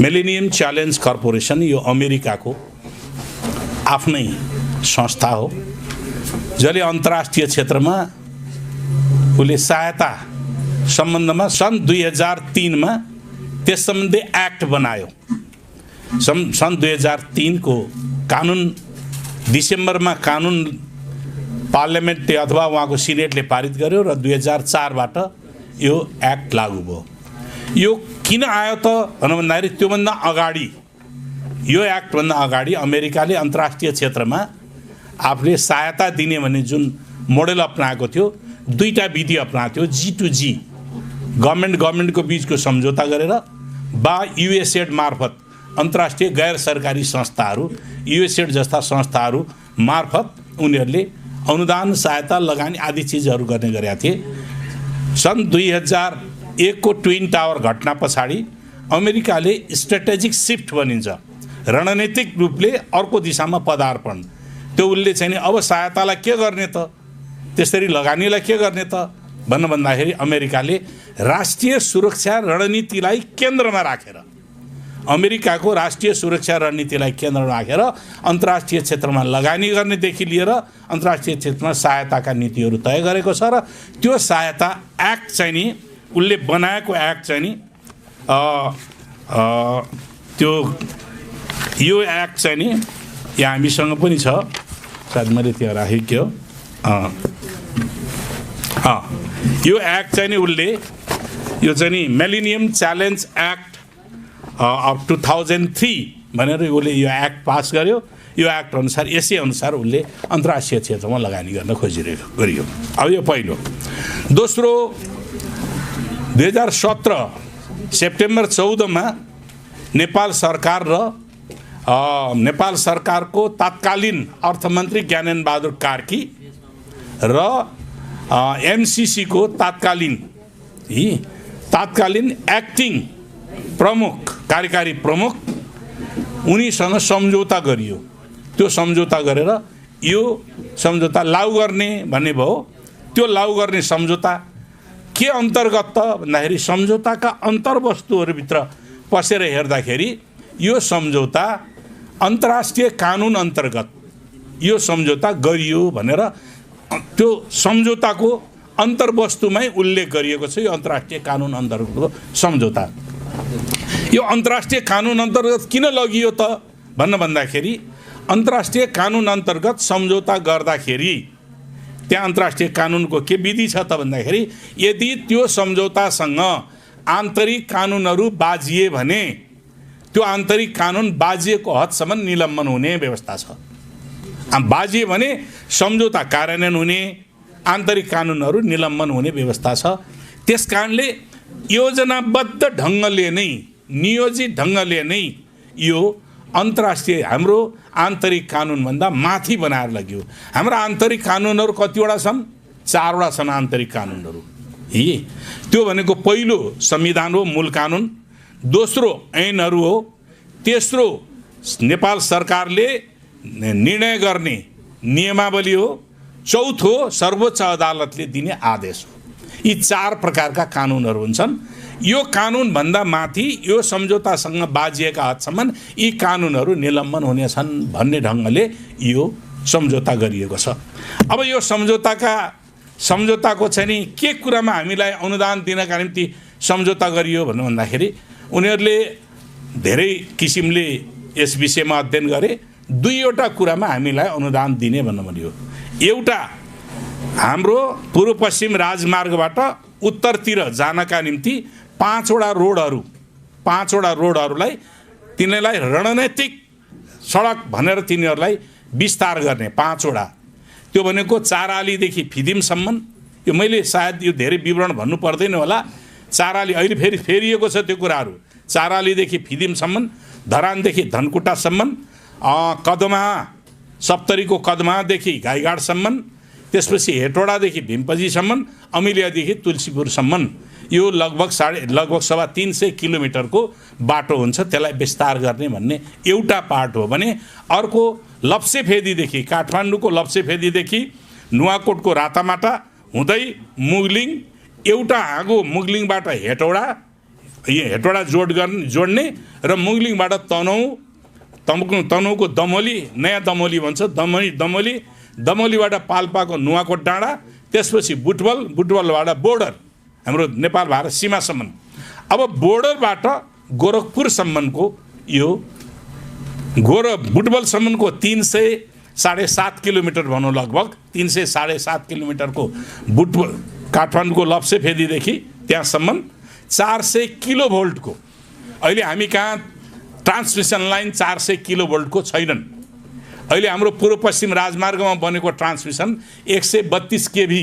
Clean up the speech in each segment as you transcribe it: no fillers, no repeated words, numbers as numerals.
Millennium challenge corporation यो अमेरिकाको आफ्नै संस्था हो, जसले अन्तर्राष्ट्रिय क्षेत्रमा उसले सहायता सम्बन्धमा सन् 2003 मा त्यस सम्बन्धी एक्ट बनायो। सन् 2003 को कानुन डिसेम्बरमा कानुन पार्लियामेन्टले अथवा उहाँको सिनेटले पारित गर्यो र 2004 बाट यो एक्ट लागू भयो। यो किन आयो त भन्दाखेरि त्योभन्दा अगाडि यो एक्टभन्दा अगाडि अमेरिकाले अन्तर्राष्ट्रिय क्षेत्रमा आफूले सहायता दिने भन्ने जुन मोडेल अपनाएको थियो, दुईटा विधि अपनाएको थियो। G2G गभर्मेन्टको बीचको सम्झौता गरेर वा युएसएड मार्फत अन्तर्राष्ट्रिय गैर सरकारी संस्थाहरू, युएसएड जस्ता संस्थाहरू मार्फत उनीहरूले अनुदान, सहायता, लगानी आदि चिजहरू गर्ने गरेका थिए। सन् 2001 को ट्विन टावर घटना पछाडि अमेरिकाले स्ट्रेटेजिक शिफ्ट भनिन्छ, रणनीतिक रूपले अर्को दिशामा पदार्पण। त्यो उसले चाहिँ अब सहायतालाई के गर्ने त, त्यसरी लगानीलाई के गर्ने त भन्दाखेरि अमेरिकाले राष्ट्रिय सुरक्षा रणनीतिलाई केन्द्रमा राखेर, अमेरिकाको राष्ट्रिय सुरक्षा रणनीतिलाई केन्द्रमा राखेर अन्तर्राष्ट्रिय क्षेत्रमा लगानी गर्नेदेखि लिएर अन्तर्राष्ट्रिय क्षेत्रमा सहायताका नीतिहरू तय गरेको छ। र त्यो सहायता एक्ट चाहिँ नि उसले बनाएको एक्ट चाहिँ नि त्यो यो एक्ट चाहिँ नि यहाँ हामीसँग पनि छ, सायद मैले त्यहाँ राखेको यो एक्ट चाहिँ नि उसले यो चाहिँ नि मिलेनियम च्यालेन्ज एक्ट अफ 2003 भनेर उसले यो एक्ट पास गर्यो। यो एक्ट अनुसार यसै अनुसार उसले अन्तर्राष्ट्रिय क्षेत्रमा लगानी गर्न गरियो। अब यो पहिलो। दोस्रो, 2017 सेप्टेम्बर 14 मा नेपाल सरकार र नेपाल सरकारको तत्कालीन अर्थमन्त्री ज्ञानेन्द्र बहादुर कार्की र एमसीसी को तत्कालीन एक्टिङ प्रमुख, कार्यकारी प्रमुख, उनीसँग सम्झौता गरियो। त्यो सम्झौता गरेर यो सम्झौता लागू गर्ने भन्ने भयो। त्यो लागू गर्ने सम्झौता के अन्तर्गत त भन्दाखेरि सम्झौताका अन्तर्वस्तुहरूभित्र पसेर हेर्दाखेरि यो सम्झौता अन्तर्राष्ट्रिय कानुन अन्तर्गत यो सम्झौता गरियो भनेर त्यो सम्झौताको अन्तर्वस्तुमै उल्लेख गरिएको छ। यो अन्तर्राष्ट्रिय कानुन अन्तर्गतको सम्झौता। यो अन्तर्राष्ट्रिय कानुन अन्तर्गत किन लगियो त भन्दाखेरि अन्तर्राष्ट्रिय कानुन अन्तर्गत सम्झौता गर्दाखेरि त्यहाँ अन्तर्राष्ट्रिय कानुनको के विधि छ त भन्दाखेरि यदि त्यो सम्झौतासँग आन्तरिक कानुनहरू बाजिए भने त्यो आन्तरिक कानुन बाजिएको हदसम्म निलम्बन हुने व्यवस्था छ। बाजिए भने सम्झौता कार्यान्वयन हुने, आन्तरिक कानुनहरू निलम्बन हुने व्यवस्था छ। त्यसकारणले योजनाबद्ध ढङ्गले नै, नियोजित ढङ्गले नै यो अन्तर्राष्ट्रिय हाम्रो आन्तरिक कानुनभन्दा माथि बनाएर लग्यो। हाम्रा आन्तरिक कानुनहरू कतिवटा छन्? 4 वटा छन् आन्तरिक कानुनहरू। त्यो भनेको पहिलो संविधान हो, मूल कानुन। दोस्रो ऐनहरू हो। तेस्रो नेपाल सरकारले निर्णय गर्ने नियमावली हो। चौथो सर्वोच्च अदालतले दिने आदेश हो। यी 4 प्रकारका कानुनहरू हुन्छन्। यो कानुनभन्दा माथि यो सम्झौतासँग बाजिएका हदसम्म यी कानुनहरू निलम्बन हुनेछन् भन्ने ढङ्गले यो सम्झौता गरिएको छ। अब यो सम्झौताको चाहिँ नि के कुरामा हामीलाई अनुदान दिनका निम्ति सम्झौता गरियो भन्दाखेरि उनीहरूले धेरै किसिमले यस विषयमा अध्ययन गरे। 2वटा कुरामा हामीलाई अनुदान दिने भन्नु भन्यो। एउटा, हाम्रो पूर्व पश्चिम राजमार्गबाट उत्तरतिर जानका निम्ति 5 वटा रोडहरूलाई तिनीहरूलाई रणनीतिक सडक भनेर तिनीहरूलाई विस्तार गर्ने 5 वटा। त्यो भनेको चारालीदेखि फिदिमसम्म। यो मैले सायद यो धेरै विवरण भन्नु पर्दैन होला। चाराली अहिले फेरि फेरिएको छ त्यो कुराहरू। चारालीदेखि फिदिमसम्म, धरानदेखि धनकुटासम्म, कदमा सप्तरीको कदमादेखि गाईघाटसम्म, त्यसपछि हेटौडादेखि भीमपजीसम्म, अमिलियादेखि तुलसीपुरसम्म। यो लगभग 350 किलोमिटरको बाटो हुन्छ। त्यसलाई विस्तार गर्ने भन्ने एउटा पार्ट हो भने अर्को लप्सेफेदीदेखि, काठमाडौँको लप्सेफेदीदेखि नुवाकोटको रातामाटा हुँदै मुगलिङ, एउटा हाँगो मुगलिङबाट हेटौडा, यहाँ हेटवडा जोड्ने र मुगलिङबाट तनहुँको दमोली, नयाँ दमोली भन्छ, दमोलीबाट पाल्पाको नुवाकोट डाँडा, त्यसपछि बुटवलबाट बोर्डर हाम्रो नेपाल भारत सीमासम्म। अब बोर्डरबाट गोरखपुरसम्मको यो बुटवलसम्मको 300.7 किलोमिटर भनौँ, लगभग 300.7 किलोमिटरको बुटवल काठमाडौँको लप्सेफेदीदेखि त्यहाँसम्म 400 किलोभोल्टको, अहिले हामी कहाँ ट्रान्समिसन लाइन 400 किलोभोल्टको छैनन्। अहिले हाम्रो पूर्व पश्चिम राजमार्गमा बनेको ट्रान्समिसन 132 केभी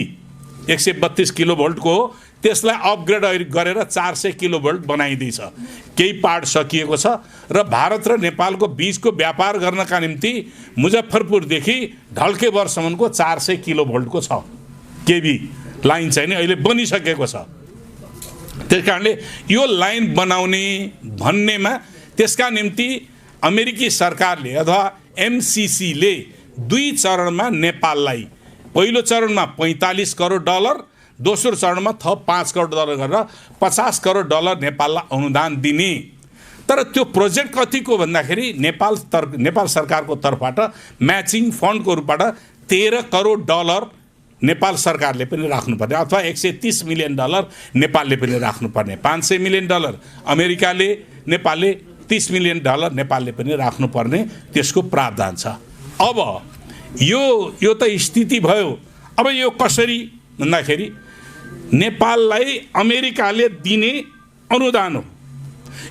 132 किलोभोल्टको हो। त्यसलाई अपग्रेड गरेर 400 किलोभोल्ट बनाइदिन्छ। केही पार्ट सकिएको छ र भारत र नेपालको बीचको व्यापार गर्नका निम्ति मुजफ्फरपुरदेखि ढल्केवरसम्मको 400 किलोभोल्टको छ केभी लाइन चाहिँ अहिले बनिसकेको छ। त्यस कारणले यो लाइन बनाउने भन्नेमा त्यसका निम्ति अमेरिकी सरकारले अथवा एमसीसीले 2 चरणमा नेपाललाई, पहिलो चरणमा $45 करोड, दोस्रो चरणमा थप $5 करोड गरेर $50 करोड नेपाललाई अनुदान दिने। तर त्यो प्रोजेक्ट कतिको भन्दाखेरि नेपाल सरकारको तर्फबाट म्याचिङ फन्डको रूपबाट $13 करोड नेपाल सरकारले पनि राख्नुपर्ने, अथवा $130 मिलियन नेपालले पनि राख्नुपर्ने, $500 मिलियन अमेरिकाले, नेपालले $30 मिलियन नेपालले पनि राख्नुपर्ने, त्यसको प्रावधान छ। अब यो त स्थिति भयो। अब यो कसरी भन्दाखेरि नेपाललाई अमेरिकाले दिने अनुदान हो।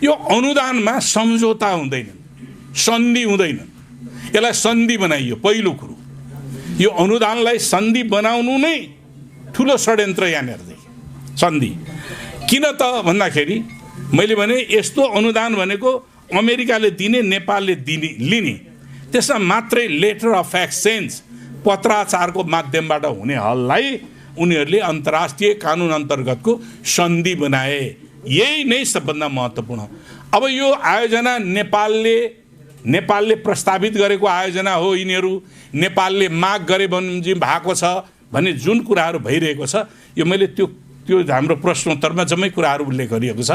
यो अनुदानमा सम्झौता हुँदैन, सन्धि हुँदैन। यसलाई सन्धि बनाइयो। पहिलो कुरो, यो अनुदानलाई सन्धि बनाउनु नै ठुलो षड्यन्त्र यहाँनिरदेखि। सन्धि किन त भन्दाखेरि मैले भने यस्तो अनुदान भनेको अमेरिकाले दिने, नेपालले लिने, त्यसमा मात्रै लेटर अफ एक्सचेन्ज पत्राचारको माध्यमबाट हुने हललाई उनीहरूले अन्तर्राष्ट्रिय कानुन अन्तर्गतको सन्धि बनाए। यही नै सबभन्दा महत्त्वपूर्ण। अब यो आयोजना नेपालले प्रस्तावित गरेको आयोजना हो। यिनीहरू नेपालले माग गरे भने भएको छ भन्ने जुन कुराहरू भइरहेको छ, यो मैले त्यो हाम्रो प्रश्नोत्तरमा जम्मै कुराहरू उल्लेख गरिएको छ।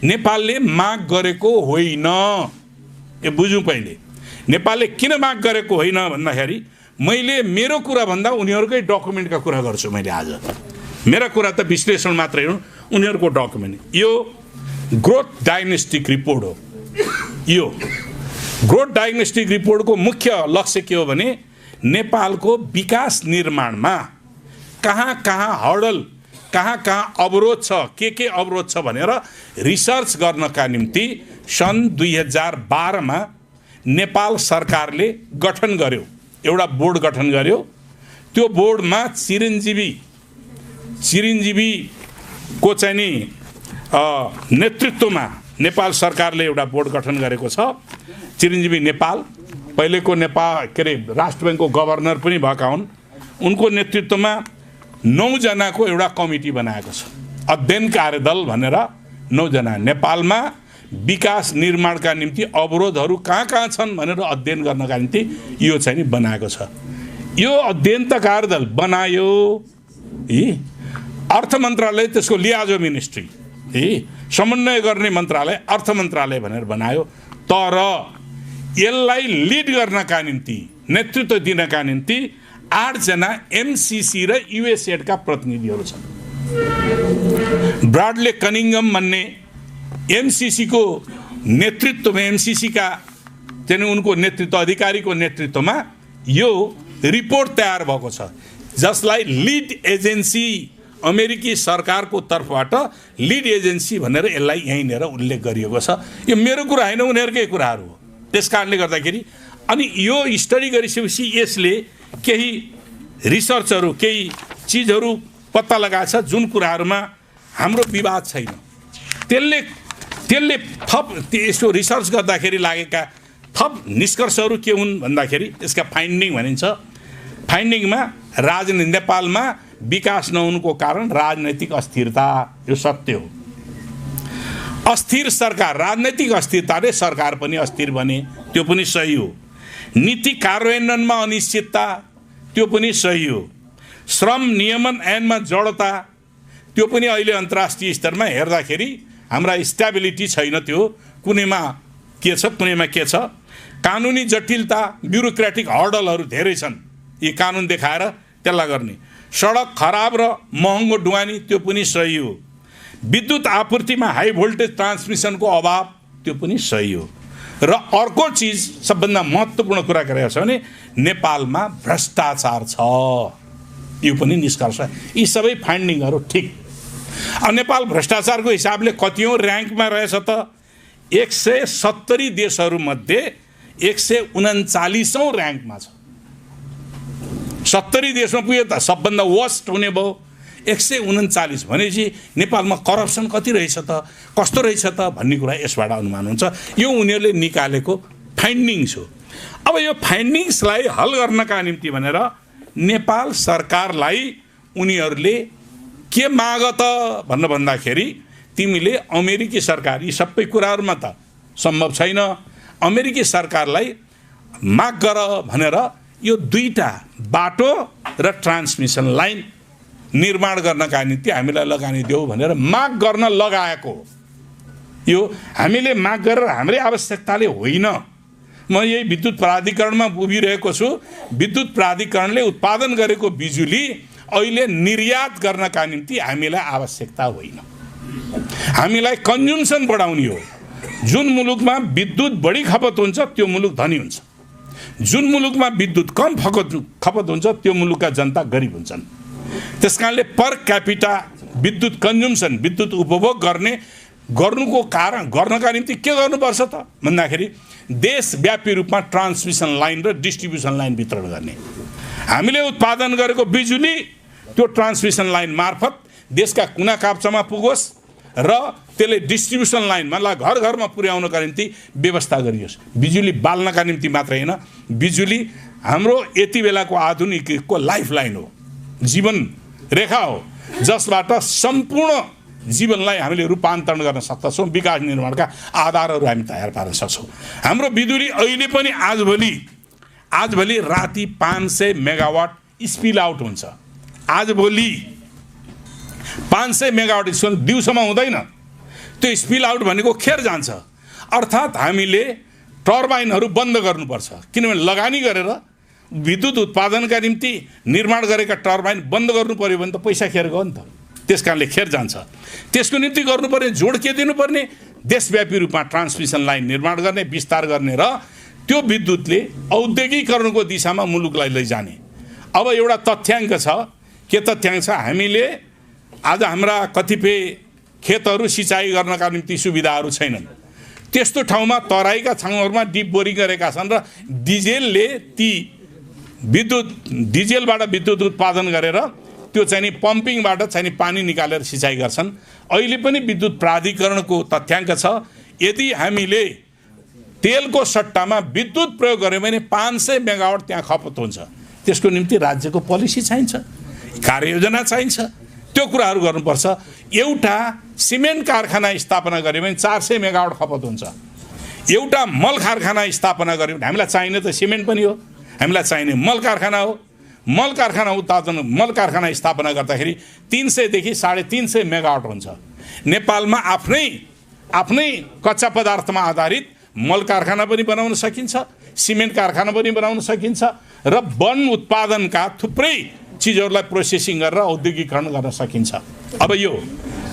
नेपालले माग गरेको होइन। यो बुझौँ पहिले, नेपालले किन माग गरेको होइन भन्दाखेरि मैले मेरो कुरा भन्दा उनीहरूकै डकुमेन्टका कुरा गर्छु। मैले आज मेरा कुरा त विश्लेषण मात्रै हो, उनीहरूको डकुमेन्ट। यो ग्रोथ डायग्नोस्टिक रिपोर्ट हो। यो ग्रोथ डायग्नोस्टिक रिपोर्टको मुख्य लक्ष्य के हो भने नेपालको विकास निर्माणमा कहाँ हर्डल, कहाँ अवरोध छ, के अवरोध छ भनेर रिसर्च गर्नका निम्ति सन् 2012 मा नेपाल सरकारले गठन गर्यो, एउटा बोर्ड गठन गर्यो। त्यो बोर्डमा चिरञ्जीवीको चाहिँ नि नेतृत्वमा नेपाल सरकारले एउटा बोर्ड गठन गरेको छ। चिरञ्जीवी नेपाल पहिलेको नेपाल राष्ट्र ब्याङ्कको गभर्नर पनि भएका हुन्। उनको नेतृत्वमा 9 जनाको एउटा कमिटी बनाएको छ, अध्ययन कार्यदल भनेर। 9 जना नेपालमा विकास निर्माणका निम्ति अवरोधहरू कहाँ छन् भनेर अध्ययन गर्नका निम्ति यो चाहिँ नि बनाएको छ। यो अध्ययन त कार्यदल बनायो अर्थ मन्त्रालय, त्यसको लियाजो मिनिस्ट्री, समन्वय गर्ने मन्त्रालय अर्थ मन्त्रालय भनेर बनायो। तर यसलाई लिड गर्नका निम्ति, नेतृत्व दिनका निम्ति 8 जना एमसीसी र युएसएडका प्रतिनिधिहरू छन्। ब्राडले कनिङ्गम भन्ने एमसीसी को नेतृत्वमा, एमसीसी का चाहिँ उनको नेतृत्व अधिकारीको नेतृत्वमा यो रिपोर्ट तयार भएको छ, जसलाई लिड एजेन्सी अमेरिकी सरकारको तर्फबाट लिड एजेन्सी भनेर यसलाई यहीँनिर उल्लेख गरिएको छ। यो मेरो कुरा होइन, उनीहरूकै कुराहरू हो। त्यस कारणले गर्दाखेरि अनि यो स्टडी गरिसकेपछि यसले केही रिसर्चहरू, केही चिजहरू पत्ता लगाएछ जुन कुराहरूमा हाम्रो विवाद छैन। त्यसले थप यसो रिसर्च गर्दाखेरि लागेका थप निष्कर्षहरू के हुन् भन्दाखेरि यसका फाइन्डिङ भनिन्छ। फाइन्डिङमा नेपालमा विकास नहुनुको कारण राजनैतिक अस्थिरता, यो सत्य हो। अस्थिर सरकार, राजनैतिक अस्थिरताले सरकार पनि अस्थिर बने, त्यो पनि सही हो। नीति कार्यान्वयनमा अनिश्चितता, त्यो पनि सही हो। श्रम नियमन ऐनमा जडता, त्यो पनि अहिले अन्तर्राष्ट्रिय स्तरमा हेर्दाखेरि हाम्रा स्टेबिलिटी छैन, त्यो कुनैमा के छ कुनैमा के छ, कानुनी जटिलता, ब्युरोक्रेटिक हर्डलहरू धेरै छन्, यी कानुन देखाएर त्यसलाई गर्ने। सडक खराब र महँगो ढुवानी, त्यो पनि सही हो। विद्युत आपूर्तिमा हाई भोल्टेज ट्रान्समिसनको अभाव, त्यो पनि सही हो। र अर्को चिज सबभन्दा महत्त्वपूर्ण कुरा गरेको छ भने नेपालमा भ्रष्टाचार छ, यो पनि निष्कर्ष। यी सबै फाइन्डिङहरू ठिक। अब नेपाल भ्रष्टाचारको हिसाबले कतिौँ र्याङ्कमा रहेछ त? 170 देशहरूमध्ये 139औं र्याङ्कमा छ। 70 देशमा पुग्यो त सबभन्दा वर्स्ट हुने भयो। 139 भनेपछि नेपालमा करप्सन कति रहेछ त, कस्तो रहेछ त भन्ने कुरा यसबाट अनुमान हुन्छ। यो उनीहरूले निकालेको फाइन्डिङ्स हो। अब यो फाइन्डिङ्सलाई हल गर्नका निम्ति भनेर नेपाल सरकारलाई उनीहरूले के माग त भन्नु भन्दाखेरि, तिमीले अमेरिकी सरकार, यी सबै कुराहरूमा त सम्भव छैन, अमेरिकी सरकारलाई माग गर भनेर यो 2टा बाटो र ट्रान्समिसन लाइन निर्माण गर्नका निम्ति हामीलाई लगानी देऊ भनेर माग गर्न लगाएको। यो हामीले माग गरेर हाम्रै आवश्यकताले होइन। म यही विद्युत प्राधिकरणमा उभिरहेको छु। विद्युत प्राधिकरणले उत्पादन गरेको बिजुली अहिले निर्यात गर्नका निम्ति हामीलाई आवश्यकता होइन, हामीलाई कन्ज्युम्सन बढाउने हो। जुन मुलुकमा विद्युत बढी खपत हुन्छ त्यो मुलुक धनी हुन्छ, जुन मुलुकमा विद्युत कम खपत हुन्छ त्यो मुलुकका जनता गरिब हुन्छन्। त्यसकारणले पर क्यापिटा विद्युत कन्ज्युम्सन, विद्युत उपभोग गर्नुको कारण गर्नका निम्ति के गर्नुपर्छ त भन्दाखेरि देशव्यापी रूपमा ट्रान्समिसन लाइन र डिस्ट्रिब्युसन लाइन वितरण गर्ने। हामीले उत्पादन गरेको बिजुली त्यो ट्रान्समिसन लाइन मार्फत देशका कुना काप्चामा पुगोस् र त्यसले डिस्ट्रिब्युसन लाइन मतलब घर घरमा पुर्याउनका निम्ति व्यवस्था गरियोस्। बिजुली बाल्नका निम्ति मात्र होइन, बिजुली हाम्रो यति बेलाको आधुनिकको लाइफ लाइन हो, जीवन रेखा हो, जसबाट सम्पूर्ण जीवनलाई हामीले रूपान्तरण गर्न सक्छौँ। विकास निर्माणका आधारहरू हामी तयार पार्न सक्छौँ। हाम्रो बिजुली अहिले पनि आजभोलि राति 500 मेगावाट स्पिल आउट हुन्छ। आजभोलि 500 मेगावाट स्पिल दिउँसोमा हुँदैन, त्यो स्पिल आउट भनेको खेर जान्छ। अर्थात् हामीले टर्बाइनहरू बन्द गर्नुपर्छ, किनभने लगानी गरेर विद्युत उत्पादनका निम्ति निर्माण गरेका टर्बाइन बन्द गर्नु पर्यो भने त पैसा खेर गयो नि त, त्यस कारणले खेर जान्छ। त्यसको निम्ति गर्नुपर्ने जोड के दिनुपर्ने? देशव्यापी रूपमा ट्रान्समिसन लाइन निर्माण गर्ने, विस्तार गर्ने र त्यो विद्युतले औद्योगिकरणको दिशामा मुलुकलाई लैजाने। अब एउटा तथ्याङ्क छ, के तथ्याङ्क छ? हामीले आज हाम्रा कतिपय खेतहरू सिँचाइ गर्नका निम्ति सुविधाहरू छैनन्। त्यस्तो ठाउँमा तराईका ठाउँहरूमा डिप बोरिङ गरेका छन् र डिजेलबाट विद्युत उत्पादन गरेर त्यो चाहिँ नि पम्पिङबाट चाहिँ नि पानी निकालेर सिँचाइ गर्छन्। अहिले पनि विद्युत प्राधिकरणको तथ्याङ्क छ, यदि हामीले तेलको सट्टामा विद्युत प्रयोग गर्यो भने 500 मेगावाट त्यहाँ खपत हुन्छ। त्यसको निम्ति राज्यको पोलिसी चाहिन्छ, कार्ययोजना चाहिन्छ, त्यो कुराहरू गर्नुपर्छ। एउटा सिमेन्ट कारखाना स्थापना गर्यो भने 400 मेगावाट खपत हुन्छ। एउटा मल कारखाना स्थापना गर्यो भने हामीलाई चाहिने त सिमेन्ट पनि हो, हामीलाई चाहिने मल कारखाना हो। मल कारखाना स्थापना गर्दाखेरि 300 देखि 350 मेगावाट हुन्छ। नेपालमा आफ्नै कच्चा पदार्थमा आधारित मल कारखाना पनि बनाउन सकिन्छ, सिमेन्ट कारखाना पनि बनाउन सकिन्छ र वन उत्पादनका थुप्रै चिजहरूलाई प्रोसेसिङ गरेर औद्योगिकरण गर्न सकिन्छ। अब यो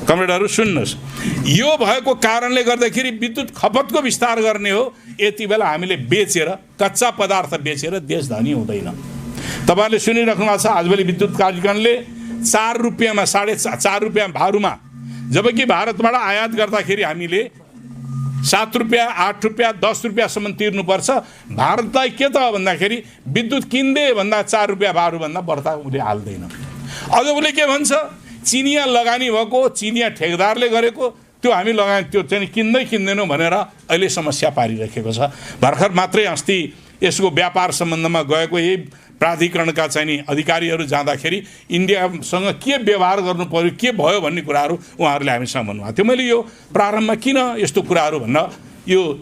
कमरेडहरू सुन्नुहोस्, यो भएको कारणले गर्दाखेरि विद्युत खपतको विस्तार गर्ने हो। यति बेला हामीले बेचेर, कच्चा पदार्थ बेचेर देश धनी हुँदैन। तपाईँहरूले सुनिराख्नु भएको छ, आजभोलि विद्युत प्राधिकरणले 4 रुपियाँमा 4.5 रुपियाँ भारूमा, जबकि भारतबाट आयात गर्दाखेरि हामीले 7 रुपियाँ, 8 रुपियाँ, 10 रुपियाँसम्म तिर्नुपर्छ। भारतलाई के त भन्दाखेरि विद्युत किन्दै भन्दा 4 रुपियाँ भारूभन्दा बढ्ता उसले हाल्दैन। अझ उसले के भन्छ? चिनिया लगानी भएको, चिनिया ठेकेदारले गरेको त्यो हामी लगानी त्यो चाहिँ किन्दैनौँ भनेर अहिले समस्या पारिरहेको छ। भर्खर मात्रै अस्ति यसको व्यापार सम्बन्धमा गएको यही प्राधिकरणका चाहिँ नि अधिकारीहरू जाँदाखेरि इन्डियासँग के व्यवहार गर्नु पर्यो, के भयो भन्ने कुराहरू उहाँहरूले हामीसँग भन्नुभएको थियो। मैले यो प्रारम्भमा किन यस्तो कुराहरू भन्न,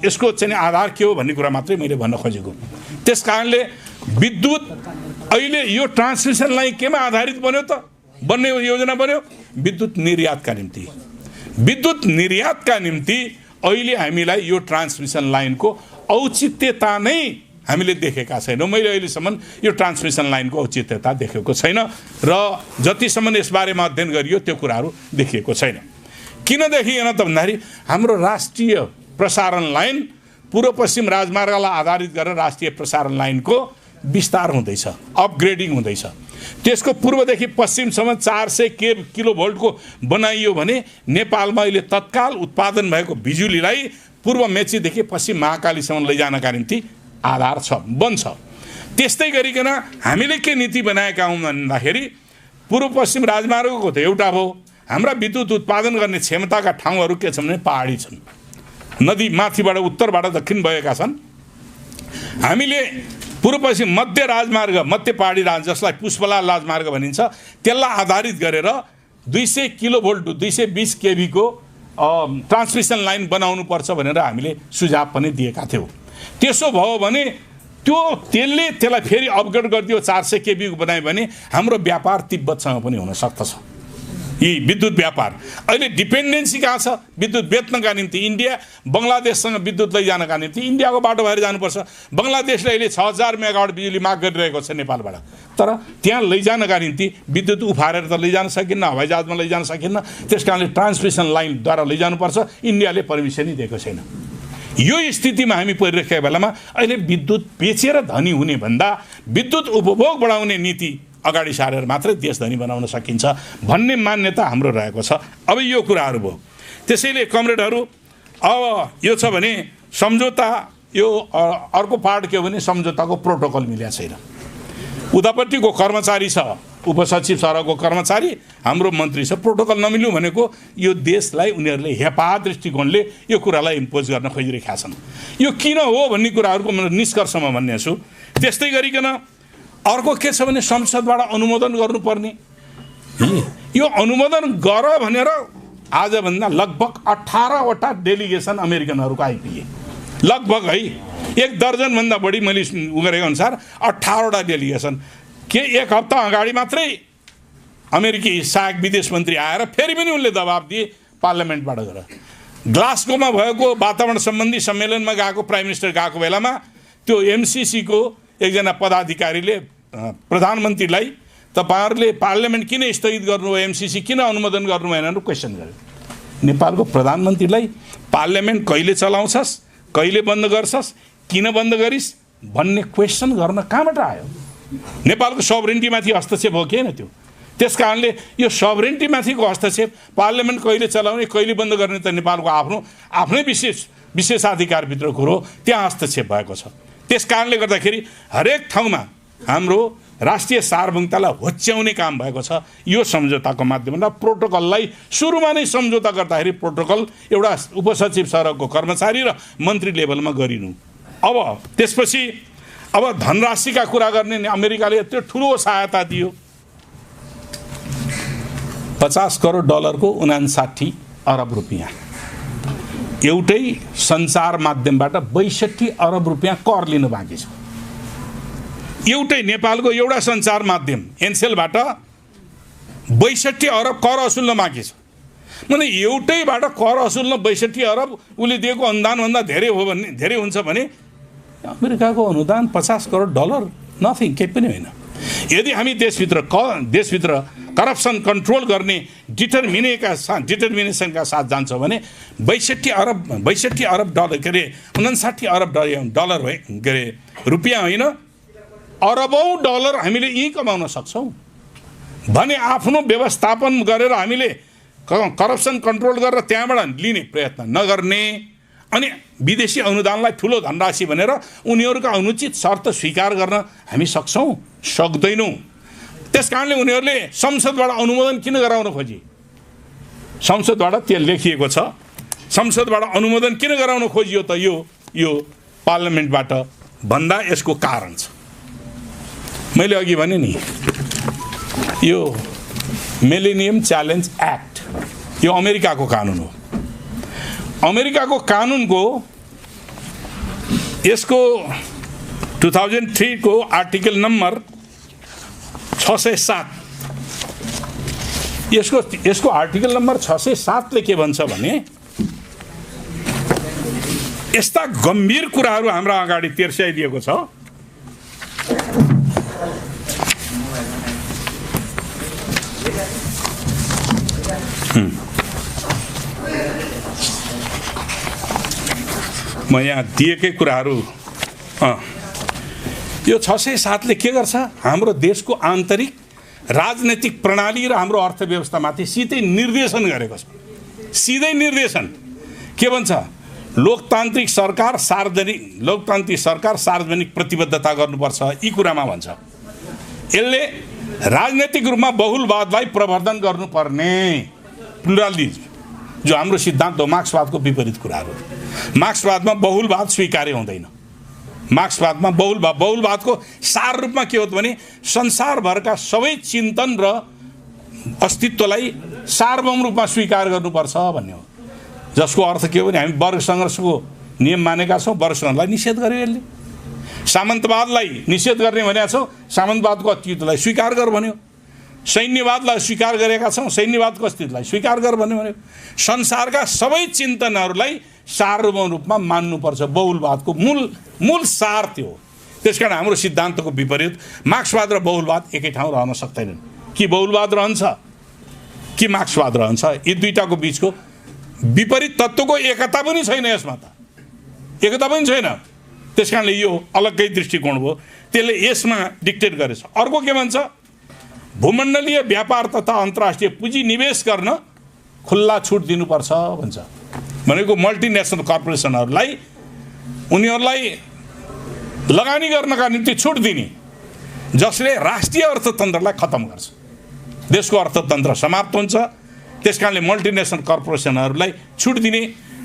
यसको चाहिँ आधार के हो भन्ने कुरा मात्रै मैले भन्न खोजेको। त्यस कारणले विद्युत अहिले यो ट्रान्समिसन लाइन केमा आधारित बन्यो त? बन्ने योजना बन्यो विद्युत निर्यातका निम्ति। विद्युत निर्यातका निम्ति अहिले हामीलाई यो ट्रान्समिसन लाइनको औचित्यता नै हामीले देखेका छैनौँ। मैले अहिलेसम्म यो ट्रान्समिसन लाइनको औचित्यता देखेको छैन र जतिसम्म यसबारेमा अध्ययन गरियो त्यो कुराहरू देखिएको छैन। किन देखिएन त भन्दाखेरि हाम्रो राष्ट्रिय प्रसारण लाइन पूर्व पश्चिम राजमार्गलाई आधारित गरेर राष्ट्रिय प्रसारण लाइनको विस्तार हुँदैछ, अपग्रेडिङ हुँदैछ। त्यसको पूर्वदेखि पश्चिमसम्म 400 किलोभोल्टको बनाइयो भने नेपालमा अहिले तत्काल उत्पादन भएको बिजुलीलाई पूर्व मेचीदेखि पश्चिम महाकालीसम्म लैजानका निम्ति आधार छ, बन्छ। त्यस्तै गरिकन हामीले के नीति बनाएका हौँ भन्दाखेरि पूर्व पश्चिम राजमार्गको त एउटा भयो, हाम्रा विद्युत उत्पादन गर्ने क्षमताका ठाउँहरू के छन् भने पहाडी छन्, नदी माथिबाट उत्तरबाट दक्षिण बगेका छन्। हामीले पूर्व पश्चिम मध्य राजमार्ग, मध्य पहाडी जसलाई पुष्पलाल राजमार्ग भनिन्छ, त्यसलाई आधारित गरेर 200 किलोभोल्ट 220 केभीको ट्रान्समिसन लाइन बनाउनुपर्छ भनेर हामीले सुझाव पनि दिएका थियौँ। त्यसो भयो भने त्यसलाई फेरि अपग्रेड गरिदियो, 400 केभीको बनायो भने हाम्रो व्यापार तिब्बतसँग पनि हुन सक्दछ। यी विद्युत व्यापार अहिले डिपेन्डेन्सी कहाँ छ? विद्युत बेच्नका निम्ति इन्डिया बङ्गलादेशसँग विद्युत लैजानका निम्ति इन्डियाको बाटो भएर जानुपर्छ। बङ्गलादेशले अहिले 6000 मेगावाट बिजुली माग गरिरहेको छ नेपालबाट, तर त्यहाँ लैजानका निम्ति विद्युत उफारेर त लैजान सकिन्न, हवाईजहाजमा लैजान सकिन्न। त्यस कारणले ट्रान्समिसन लाइनद्वारा लैजानुपर्छ। इन्डियाले पर्मिसनै दिएको छैन। यो स्थितिमा हामी परिरहेका बेलामा अहिले विद्युत बेचेर धनी हुने भन्दा विद्युत उपभोग बढाउने नीति अगाडि सारेर मात्रै देश धनी बनाउन सकिन्छ भन्ने मान्यता हाम्रो रहेको छ। अब यो कुराहरू भयो। त्यसैले कमरेडहरू, अब यो छ भने सम्झौता, यो अर्को पार्ट के हो भने सम्झौताको प्रोटोकल मिलेको छैन। उतापट्टिको कर्मचारी छ, उपसचिव सरको कर्मचारी, हाम्रो मन्त्री छ। प्रोटोकल नमिल्नु भनेको यो देशलाई उनीहरूले हेपा दृष्टिकोणले यो कुरालाई इम्पोज गर्न खोजिरहेका छन्। यो किन हो भन्ने कुराहरूको म निष्कर्षमा भन्ने छु। त्यस्तै गरिकन अर्को के छ भने संसदबाट अनुमोदन गर्नुपर्ने। यो अनुमोदन गर भनेर आजभन्दा लगभग 18वटा डेलिगेसन अमेरिकनहरूको आइपुगे। लगभग है 1 दर्जनभन्दा बढी मैले गरेको अनुसार 18वटा डेलिगेसन। के एक हप्ता अगाडि मात्रै अमेरिकी सहायक विदेश मन्त्री आएर फेरि पनि उनले दबाब दिए पार्लियामेन्टबाट गएर। ग्लासगोमा भएको वातावरण सम्बन्धी सम्मेलनमा गएको प्राइम मिनिस्टर गएको बेलामा त्यो एमसिसीको एकजना पदाधिकारीले प्रधानमन्त्रीलाई तपाईँहरूले पार्लियामेन्ट किन स्थगित गर्नुभयो, एमसिसी किन अनुमोदन गर्नु भएन क्वेसन गर्यो। नेपालको प्रधानमन्त्रीलाई पार्लियामेन्ट कहिले चलाउँछस्, कहिले बन्द गर्छस्, किन बन्द गरिस् भन्ने क्वेसन गर्न कहाँबाट आयो? नेपालको सभरेन्टीमाथि हस्तक्षेप हो कि होइन त्यो? त्यस कारणले यो सभरेन्टीमाथिको हस्तक्षेप, पार्लियामेन्ट कहिले चलाउने कहिले बन्द गर्ने त नेपालको आफ्नै विशेषाधिकारभित्र कुरो, त्यहाँ हस्तक्षेप भएको छ। त्यस कारणले गर्दाखेरि हरेक ठाउँमा हाम्रो राष्ट्रिय सार्वभौमतालाई होच्याउने काम भएको छ यो सम्झौताको माध्यमबाट। प्रोटोकललाई सुरुमा नै सम्झौता गर्दाखेरि प्रोटोकल एउटा उपसचिव सरको कर्मचारी र मन्त्री लेभलमा गरिनु। अब त्यसपछि अब धनराशिका कुरा गर्ने, अमेरिकाले यत्रो ठुलो सहायता दियो, 50 करोड डलरको 59 अरब रुपियाँ। एउटै सञ्चार माध्यमबाट 62 अरब रुपियाँ कर लिनु बाँकी छ। एउटै नेपालको एउटा सञ्चार माध्यम एनसेलबाट 62 अरब कर असुल्न बाँकी छ। माने एउटैबाट कर असुल्न 62 अरब उसले दिएको अनुदानभन्दा धेरै हो भने, धेरै हुन्छ भने अमेरिकाको अनुदान 50 करोड डलर नथिङ, केही पनि होइन। यदि हामी देशभित्र करप्सन कन्ट्रोल गर्ने डिटर्मिनेसनका साथ जान्छौँ भने 62 अरब डलर के अरे 59 अरब डलर के अरे रुपियाँ होइन, अरबौँ डलर हामीले यहीँ कमाउन सक्छौँ भने आफ्नो व्यवस्थापन गरेर हामीले करप्सन कन्ट्रोल गरेर त्यहाँबाट लिने प्रयत्न नगर्ने अनि विदेशी अनुदानलाई ठुलो धनराशि भनेर उनीहरूका अनुचित शर्त स्वीकार गर्न हामी सक्छौँ? सक्दैनौँ। त्यस कारणले उनीहरूले संसदबाट अनुमोदन किन गराउन खोजे? संसदबाट त्यो लेखिएको छ। संसदबाट अनुमोदन किन गराउन खोजियो त यो पार्लियामेन्टबाट भन्दा यसको कारण छ। मैले अघि भने नि यो मिलेनियम च्यालेन्ज एक्ट यो अमेरिकाको कानुन हो। अमेरिकाको कानुनको यसको 2003 को आर्टिकल नम्बर 607 यसको आर्टिकल नम्बर 607 ले के भन्छ भने यस्ता गम्भीर कुराहरू हाम्रो अगाडि तेर्स्याइदिएको छ। म यहाँ दिएकै कुराहरू यो 607 ले के गर्छ, हाम्रो देशको आन्तरिक राजनैतिक प्रणाली र हाम्रो अर्थव्यवस्थामाथि सिधै निर्देशन गरेको छ। सिधै निर्देशन के भन्छ, लोकतान्त्रिक सरकार सार्वजनिक प्रतिबद्धता गर्नुपर्छ, यी कुरामा भन्छ। यसले राजनैतिक रूपमा बहुलवादलाई प्रवर्धन गर्नुपर्ने, प्लुरलिज्म, जो हाम्रो सिद्धान्त हो, मार्क्सवादको विपरीत कुराहरू। मार्क्सवादमा बहुलवाद स्वीकार्य हुँदैन। मार्क्सवादमा बहुलवादको सार रूपमा के हो त भने संसारभरका सबै चिन्तन र अस्तित्वलाई सार्वभौम रूपमा स्वीकार गर्नुपर्छ भन्ने हो। जसको अर्थ के हो भने हामी वर्ग सङ्घर्षको नियम मानेका छौँ, वर्ग सङ्घर्षलाई निषेध गर्यो यसले। सामन्तवादलाई निषेध गर्ने भनेका छौँ, सामन्तवादको अस्तित्वलाई स्वीकार गर भन्यो। सैन्यवादलाई स्वीकार गरेका छौँ, सैन्यवादको अस्तित्वलाई स्वीकार गर भन्यो। संसारका सबै चिन्तनहरूलाई सार्वभौम रूपमा मान्नुपर्छ, बहुलवादको मूल सार त्यो हो। त्यसकारण हाम्रो सिद्धान्तको विपरीत मार्क्सवाद र बहुलवाद एकै ठाउँ रहन सक्दैनन्। कि बहुलवाद रहन्छ कि मार्क्सवाद रहन्छ, यी दुईटाको बिचको विपरीत तत्त्वको एकता पनि छैन, यसमा त एकता पनि छैन। त्यसकारणले यो अलग्गै दृष्टिकोण हो, त्यसले यसमा डिक्टेट गरेछ। अर्को के भन्छ, भूमण्डलीय व्यापार तथा अन्तर्राष्ट्रिय पुँजी निवेश गर्न खुल्ला छुट दिनुपर्छ भन्छ। भनेको मल्टिनेसनल कर्पोरेसनहरूलाई उनीहरूलाई लगानी गर्नका निम्ति छुट दिने, जसले राष्ट्रिय अर्थतन्त्रलाई खत्तम गर्छ। देशको अर्थतन्त्र समाप्त हुन्छ। त्यसकारणले मल्टिनेसनल कर्पोरेसनहरूलाई छुट दिने।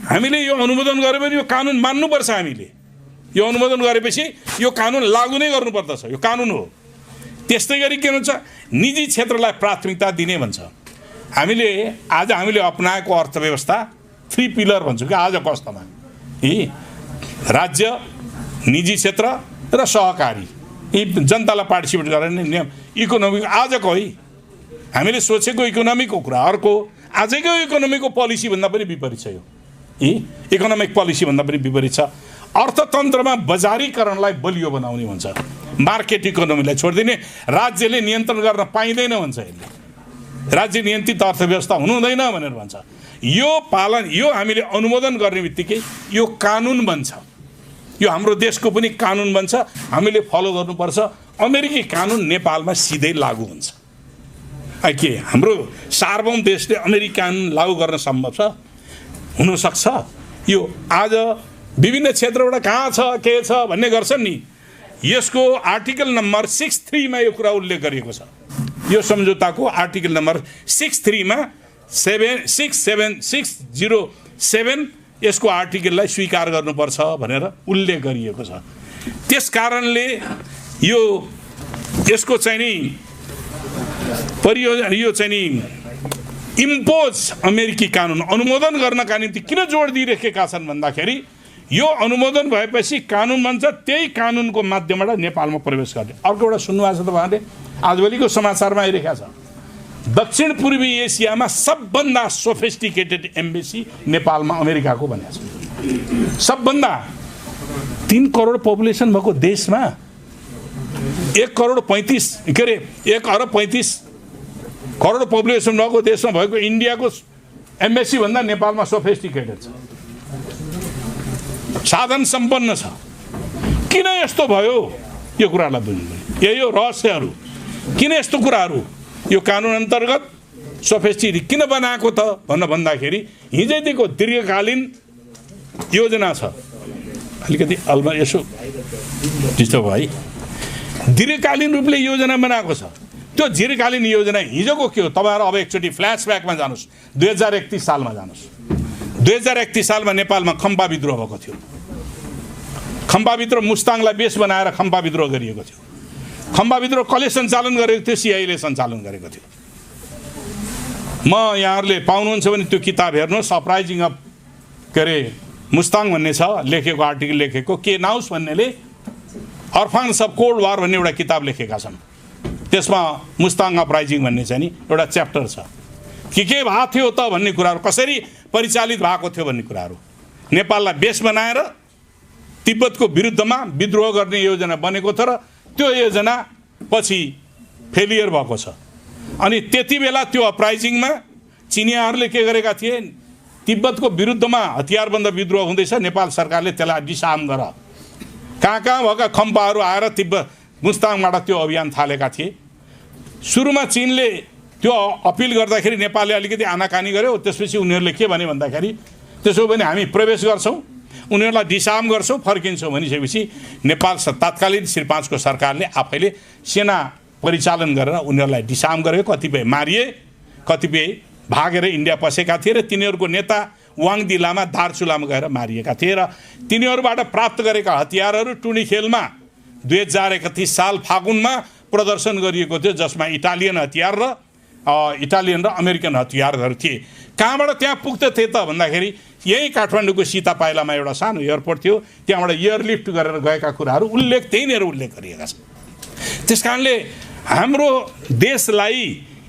हामीले यो अनुमोदन गऱ्यो भने यो कानुन मान्नुपर्छ। हामीले यो अनुमोदन गरेपछि यो कानुन लागू नै गर्नुपर्दछ, यो कानुन हो। त्यस्तै गरी के हुन्छ, निजी क्षेत्रलाई प्राथमिकता दिने भन्छ। आज हामीले अपनाएको अर्थव्यवस्था 3 पिलर भन्छौँ कि आजको अवस्थामा, यी राज्य, निजी क्षेत्र र सहकारी, यी जनतालाई पार्टिसिपेट गर्ने नियम इकोनोमिक आजको है, हामीले सोचेको इकोनोमीको कुरा। अर्को आजैको इकोनोमीको पोलिसी भन्दा पनि विपरीत छ। यो इकोनोमिक पोलिसी भन्दा पनि विपरीत छ। अर्थतन्त्रमा बजारीकरणलाई बलियो बनाउने भन्छ, मार्केट इकोनोमीलाई छोडिदिने, राज्यले नियन्त्रण गर्न पाइँदैन भन्छ। यसले राज्य नियन्त्रित अर्थव्यवस्था हुनु हुँदैन भनेर भन्छ। यो हामीले अनुमोदन गर्ने बित्तिकै यो कानुन बन्छ। यो हाम्रो देशको पनि कानुन बन्छ, हामीले फलो गर्नुपर्छ। अमेरिकी कानुन नेपालमा सिधै लागू हुन्छ। के हाम्रो सार्वभौम देशले अमेरिकी कानुन लागू गर्न सम्भव छ? हुनसक्छ। यो आज विभिन्न क्षेत्रबाट कहाँ छ के छ भन्ने गर्छन् नि। यसको आर्टिकल नम्बर 63 मा यो कुरा उल्लेख गरिएको छ। यो सम्झौताको आर्टिकल नम्बर 63 मा 67607 यसको आर्टिकललाई स्वीकार गर्नुपर्छ भनेर उल्लेख गरिएको छ। त्यस कारणले यसको चाहिँ नि यो चाहिँ नि इम्पोज अमेरिकी कानुन अनुमोदन गर्नका निम्ति किन जोड दिइरहेका छन् भन्दाखेरि यो अनुमोदन भएपछि कानुन बन्छ, त्यही कानुनको माध्यमबाट नेपालमा प्रवेश गर्ने। अर्को एउटा सुन्नुभएको छ तपाईँहरूले, आजभोलिको समाचारमा आइरहेको छ, दक्षिण पूर्वी एसियामा सबभन्दा सोफिस्टिकेटेड एम्बेसी नेपालमा अमेरिकाको भनेको छ। सबभन्दा 3 करोड पपुलेसन भएको देशमा 1 अरब 35 करोड पपुलेसन भएको देशमा भएको इन्डियाको एम्बेसी भन्दा नेपालमा सोफिस्टिकेटेड छ, साधन सम्पन्न छ। किन यस्तो भयो यो कुरालाई बुझ्नु। यही हो रहस्यहरू। किन यस्तो कुराहरू यो कानुन अन्तर्गत सोफिस्टिकेटेड किन बनाएको त भन्दाखेरि हिजैदेखिको दीर्घकालीन योजना छ। अलिकति यसो डिस्टर्ब भयो है। दीर्घकालीन रूपले योजना बनाएको छ। त्यो दीर्घकालीन योजना हिजोको के हो, तपाईँहरू अब एकचोटि फ्ल्यासब्याकमा जानुहोस्, 2031 सालमा जानुहोस्। 2031 सालमा नेपालमा खम्पा विद्रोह भएको थियो। खम्पा विद्रोह मुस्ताङलाई बेस बनाएर खम्पा विद्रोह गरिएको थियो। खम्पा विद्रोह कसले सञ्चालन गरेको थियो? सिआइएले सञ्चालन गरेको थियो। म यहाँहरूले पाउनुहुन्छ भने त्यो किताब हेर्नुहोस्, अपराइजिङ अफ मुस्ताङ भन्ने छ, लेखेको आर्टिकल लेखेको के नाउस भन्नेले अर्फान्स अफ कोल्ड वार भन्ने एउटा किताब लेखेका छन्। त्यसमा मुस्ताङ अपराइजिङ भन्ने चाहिँ नि एउटा च्याप्टर छ। के भएको थियो त भन्ने कुराहरू, कसरी परिचालित भएको थियो भन्ने कुराहरू, नेपाललाई बेस बनाएर तिब्बतको विरुद्धमा विद्रोह गर्ने योजना बनेको थियो र त्यो योजना पछि फेलियर भएको छ। अनि त्यति बेला त्यो अपराइजिङमा चिनियाहरूले के गरेका थिए, तिब्बतको विरुद्धमा हतियारबन्द विद्रोह हुँदैछ, नेपाल सरकारले त्यसलाई डिसार्म गर, कहाँ भएका खम्पाहरू आएर तिब्बत मुस्ताङबाट त्यो अभियान थालेका थिए। सुरुमा चीनले त्यो अपिल गर्दाखेरि नेपालले अलिकति आनाकानी गर्यो, त्यसपछि उनीहरूले के भने भन्दाखेरि त्यसो भने हामी प्रवेश गर्छौँ, उनीहरूलाई डिसार्म गर्छौँ, फर्किन्छौँ भनिसकेपछि नेपाल तत्कालीन श्री 5 को सरकारले आफैले सेना परिचालन गरेर उनीहरूलाई डिसार्म गर्यो। कतिपय मारिए, कतिपय भागेर इन्डिया पसेका थिए र तिनीहरूको नेता वाङदी लामा दार्चुलामा गएर मारिएका थिए र तिनीहरूबाट प्राप्त गरेका हतियारहरू टुँडिखेलमा 2031 साल फागुनमा प्रदर्शन गरिएको थियो, जसमा इटालियन र अमेरिकन हतियारहरू थिए। कहाँबाट त्यहाँ पुग्दथे त भन्दाखेरि यही काठमाडौँको सीता पाइलामा एउटा सानो एयरपोर्ट थियो, त्यहाँबाट एयरलिफ्ट गरेर गएका कुराहरू त्यहीँनिर उल्लेख गरिएका छन्। त्यस कारणले हाम्रो देशलाई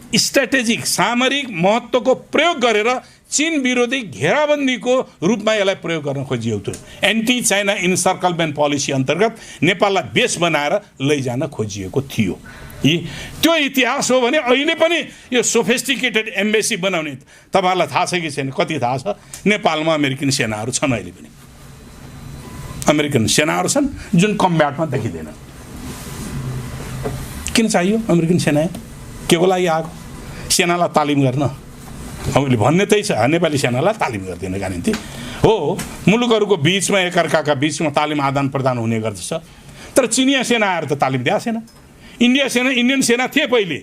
स्ट्राटेजिक सामरिक महत्त्वको प्रयोग गरेर चीन विरोधी घेराबन्दीको रूपमा यसलाई प्रयोग गर्न खोजिएको थियो। एन्टी चाइना इन्सर्कलमेन्ट पोलिसी अन्तर्गत नेपाललाई बेस बनाएर लैजान खोजिएको थियो। त्यो इतिहास हो भने अहिले पनि यो सोफिस्टिकेटेड एम्बेसी बनाउने तपाईँहरूलाई थाहा छ कि छैन? कति थाहा छ? नेपालमा अमेरिकन सेनाहरू छन्, अहिले पनि अमेरिकन सेनाहरू छन् जुन कम्ब्याटमा देखिँदैन। किन चाहियो अमेरिकन सेना? के को लागि आएको? सेनालाई तालिम गर्न? हामीले भन्ने त्यही छ, नेपाली सेनालाई तालिम गर्दैन का निम्ति हो। मुलुकहरूको बिचमा एकअर्काका बिचमा तालिम आदान प्रदान हुने गर्दछ, तर चिनिया सेना आएर त तालिम दिएको छैन। इन्डियन सेना थिए पहिले,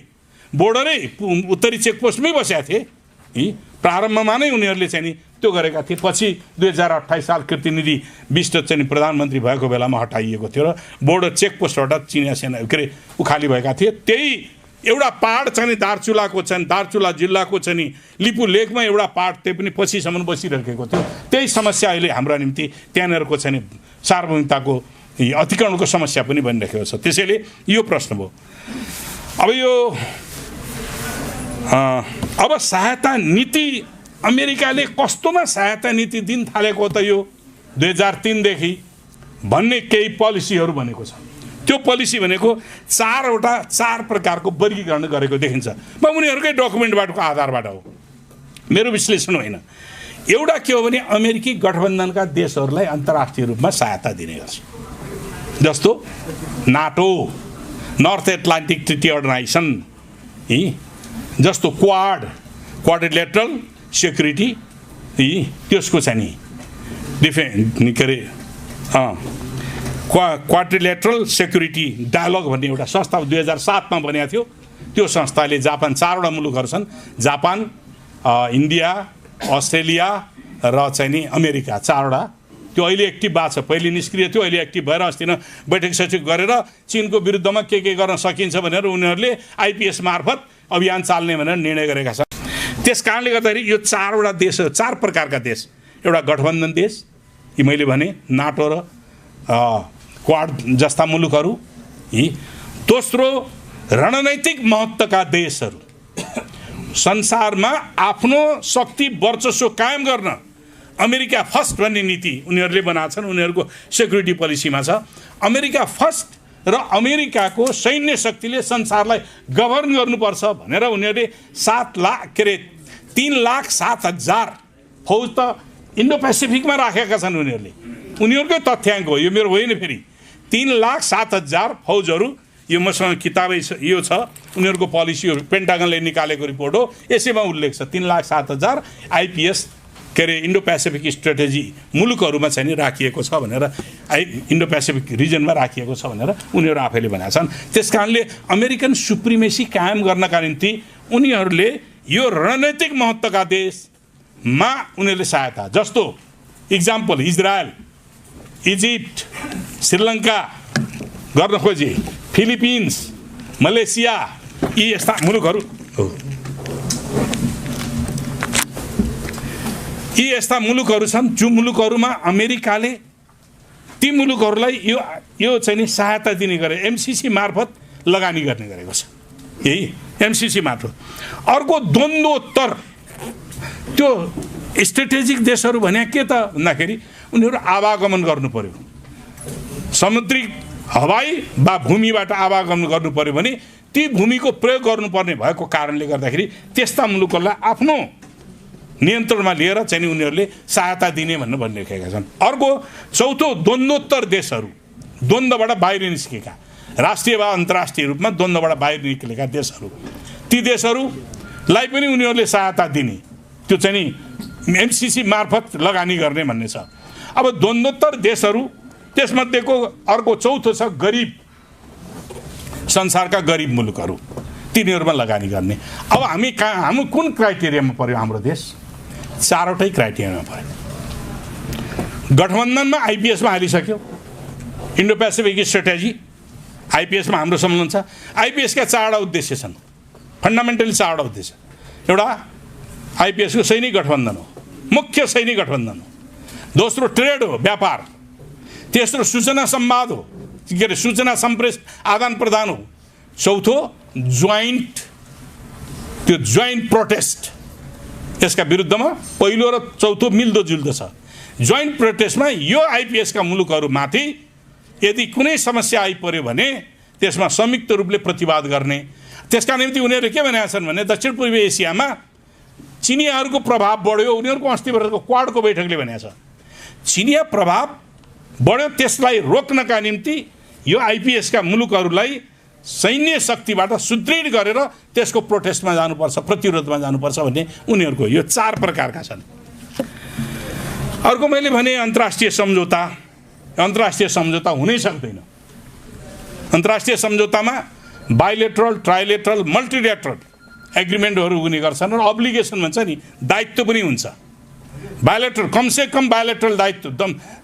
बोर्डरै उत्तरी चेकपोस्टमै बसेका थिए। प्रारम्भमा नै उनीहरूले चाहिँ नि त्यो गरेका थिए। पछि 2028 साल कृतिनिधि विष्ट चाहिँ प्रधानमन्त्री भएको बेलामा हटाइएको थियो र बोर्डर चेकपोस्टबाट चिनिया सेना उखाली भएका थिए। त्यही एउटा पाहाड चाहिँ दार्चुलाको चाहिँ, दार्चुला जिल्लाको चाहिँ नि लिपु लेकमा एउटा पाहाड त्यही पनि पछिसम्म बसिरहेको थियो। त्यही समस्या अहिले हाम्रो निम्ति त्यहाँनिरको चाहिँ सार्वभौमिकताको अतिक्रमणको समस्या पनि बनिरहेको छ। त्यसैले यो प्रश्न भयो। अब सहायता नीति अमेरिकाले कस्तोमा सहायता नीति दिन थालेको त यो 2003 देखि भन्ने केही पोलिसीहरू बनेको छ। त्यो पोलिसी भनेको 4 प्रकारको वर्गीकरण गरेको देखिन्छ। म उनीहरूकै डकुमेन्टबाटको आधारबाट हो, मेरो विश्लेषण होइन। एउटा के हो भने अमेरिकी गठबन्धनका देशहरूलाई अन्तर्राष्ट्रिय रूपमा सहायता दिने गर्छ, जस्तो NATO, North Atlantic Treaty Organization, जस्तो क्वाड्रिलेटरल सेक्युरिटी, त्यसको चाहिँ नि डिफेन्स के अरे क्वाड्रिलेटरल सेक्युरिटी डायलग भन्ने एउटा संस्था 2007 मा बनेको थियो। त्यो संस्थाले जापान, 4वटा मुलुकहरू छन्, जापान, इन्डिया, अस्ट्रेलिया र चाहिँ नि अमेरिका, 4वटा। त्यो अहिले एक्टिभ भएको छ, पहिले निष्क्रिय थियो, अहिले एक्टिभ भएर अस्ति बैठक सचिव गरेर चीनको विरुद्धमा के गर्न सकिन्छ भनेर उनीहरूले आइपिएस मार्फत अभियान चाल्ने भनेर निर्णय गरेका छन्। त्यस कारणले गर्दाखेरि यो 4वटा देश, 4 प्रकारका देश, एउटा गठबन्धन देश, यी मैले भने नाटो र क्वाड जस्ता मुलुकहरू, दोस्रो रणनैतिक महत्त्वका देशहरू, संसारमा आफ्नो शक्ति वर्चस्व कायम गर्न अमेरिका फर्स्ट भन्ने नीति उनीहरूले बनाएको छन्, उनीहरूको सेक्युरिटी पोलिसीमा छ। अमेरिका फर्स्ट र अमेरिकाको सैन्य शक्तिले संसारलाई गभर्न गर्नुपर्छ भनेर उनीहरूले 3,07,000 फौज त इन्डो पेसिफिकमा राखेका छन् उनीहरूले। उनीहरूकै तथ्याङ्क हो यो, मेरो होइन। फेरि 3,07,000 फौजहरू, यो मसँग किताबै छ, यो छ उनीहरूको पोलिसी हो, पेन्टागनले निकालेको रिपोर्ट हो, यसैमा उल्लेख छ 3,07,000 आइपिएस के अरे इन्डो पेसिफिक स्ट्राटेजी मुलुकहरूमा चाहिँ नि राखिएको छ भनेर, इन्डो पेसिफिक रिजनमा राखिएको छ भनेर उनीहरू आफैले भनेका छन्। त्यस कारणले अमेरिकन सुप्रिमेसी कायम गर्नका निम्ति उनीहरूले यो रणनैतिक महत्त्वका देशमा उनीहरूले सहायता, जस्तो इक्जाम्पल इजरायल, इजिप्ट, श्रीलङ्का गर्न खोजे, फिलिपिन्स, मलेसिया, यी यस्ता मुलुकहरू हो। यी यस्ता मुलुकहरू छन् जो मुलुकहरूमा अमेरिकाले ती मुलुकहरूलाई यो चाहिँ नि सहायता दिने गरे, एमसिसी मार्फत लगानी गर्ने गरेको छ। यही एमसिसी मात्र। अर्को द्वन्द्वोत्तर त्यो स्ट्रेटेजिक देशहरू भने के त भन्दाखेरि उनीहरू आवागमन गर्नु पर्यो, समुद्री हवाई वा भूमिबाट आवागमन गर्नु पर्यो भने ती भूमिको प्रयोग गर्नुपर्ने भएको कारणले गर्दाखेरि त्यस्ता मुलुकहरूलाई आफ्नो नियन्त्रणमा लिएर चाहिँ उनीहरूले सहायता दिने भनेर भनिरहेका छन्। अर्को चौथो द्वन्द्वोत्तर देशहरू, द्वन्द्वबाट बाहिर निस्केका, राष्ट्रिय वा अन्तर्राष्ट्रिय रूपमा द्वन्द्वबाट बाहिर निस्केका देशहरू, ती देशहरूलाई पनि उनीहरूले सहायता दिने, त्यो चाहिँ नि एमसिसी मार्फत लगानी गर्ने भन्ने छ। अब द्वन्द्वोत्तर देशहरू, त्यसमध्येको अर्को चौथो छ गरिब, संसारका गरिब मुलुकहरू, तिनीहरूमा लगानी गर्ने। अब हामी कुन क्राइटेरियामा पर्यो हाम्रो देश? चारवटै क्राइटेरियामा पर्यो। गठबन्धनमा आइपिएसमा हालिसक्यो, इन्डो पेसिफिक स्ट्रेटेजी आइपिएसमा हाम्रो सम्बन्ध छ। आइपिएसका चारवटा उद्देश्य छन्, फन्डामेन्टली चारवटा उद्देश्य। एउटा आइपिएसको सैनिक गठबन्धन हो, मुख्य सैनिक गठबन्धन हो। दोस्रो ट्रेड हो, व्यापार। तेस्रो सूचना संवाद हो, के अरे सूचना सम्प्रेष आदान प्रदान हो। चौथो जोइन्ट, त्यो जोइन्ट प्रोटेस्ट, यसका विरुद्धमा पहिलो र चौथो मिल्दोजुल्दो छ। जोइन्ट प्रोटेस्टमा यो आइपिएसका मुलुकहरूमाथि यदि कुनै समस्या आइपर्यो भने त्यसमा संयुक्त रूपले प्रतिवाद गर्ने। त्यसका निम्ति उनीहरूले के भनेका छन् भने दक्षिण पूर्वी एसियामा चिनियाहरूको प्रभाव बढ्यो। उनीहरूको अस्ति भर्खरको क्वाडको बैठकले भनेको छ चिनिया प्रभाव बढ्यो, त्यसलाई रोक्नका निम्ति यो आइपिएसका मुलुकहरूलाई सैन्य शक्तिबाट सुदृढ गरेर त्यसको प्रोटेस्टमा जानुपर्छ, प्रतिरोधमा जानुपर्छ भन्ने उनीहरूको यो चार प्रकारका छन्। अर्को मैले भने अन्तर्राष्ट्रिय सम्झौता हुनै सक्दैन। अन्तर्राष्ट्रिय सम्झौतामा बाइलेटरल, ट्राइलेटरल, मल्टिलेटरल एग्रिमेन्टहरू हुने गर्छन् र अब्लिगेसन भन्छ नि, दायित्व पनि हुन्छ। बायोलेटरल, कमसे कम बायोलेटरल दायित्व,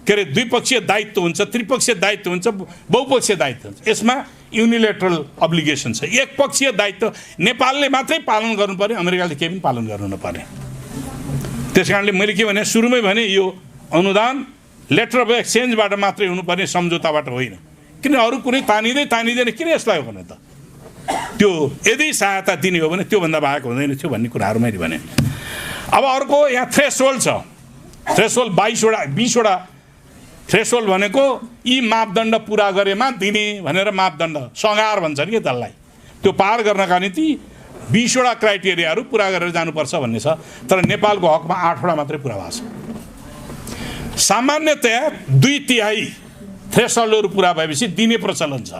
के अरे द्विपक्षीय दायित्व हुन्छ, त्रिपक्षीय दायित्व हुन्छ, बहुपक्षीय दायित्व हुन्छ। यसमा युनिलेटरल अब्लिगेसन छ, एकपक्षीय दायित्व नेपालले मात्रै पालन गर्नु पर्ने, अमेरिकाले केही पनि पालन गर्नु नपर्ने। त्यस कारणले मैले के भने सुरुमै भने यो अनुदान लेटर अफ एक्सचेन्जबाट मात्रै हुनुपर्ने, सम्झौताबाट होइन। किन अरू कुनै तानिँदैन किन यसलाई हो भने त त्यो यदि सहायता दिने हो भने त्योभन्दा बाहेक हुँदैन थियो भन्ने कुराहरू मैले भने। अब अर्को यहाँ थ्रेसहोल्ड छ, थ्रेसहोल्ड 20वटा थ्रेसहोल्ड भनेको यी मापदण्ड पुरा गरेमा दिने भनेर मापदण्ड, सङ्घार भन्छन् कि त्यसलाई, त्यो पार गर्नका निम्ति 20वटा क्राइटेरियाहरू पुरा गरेर जानुपर्छ भन्ने छ। तर नेपालको हकमा 8वटा मात्रै पुरा भएको छ। सामान्यतया 2/3 थ्रेसहोल्डहरू पुरा भएपछि दिने प्रचलन छ।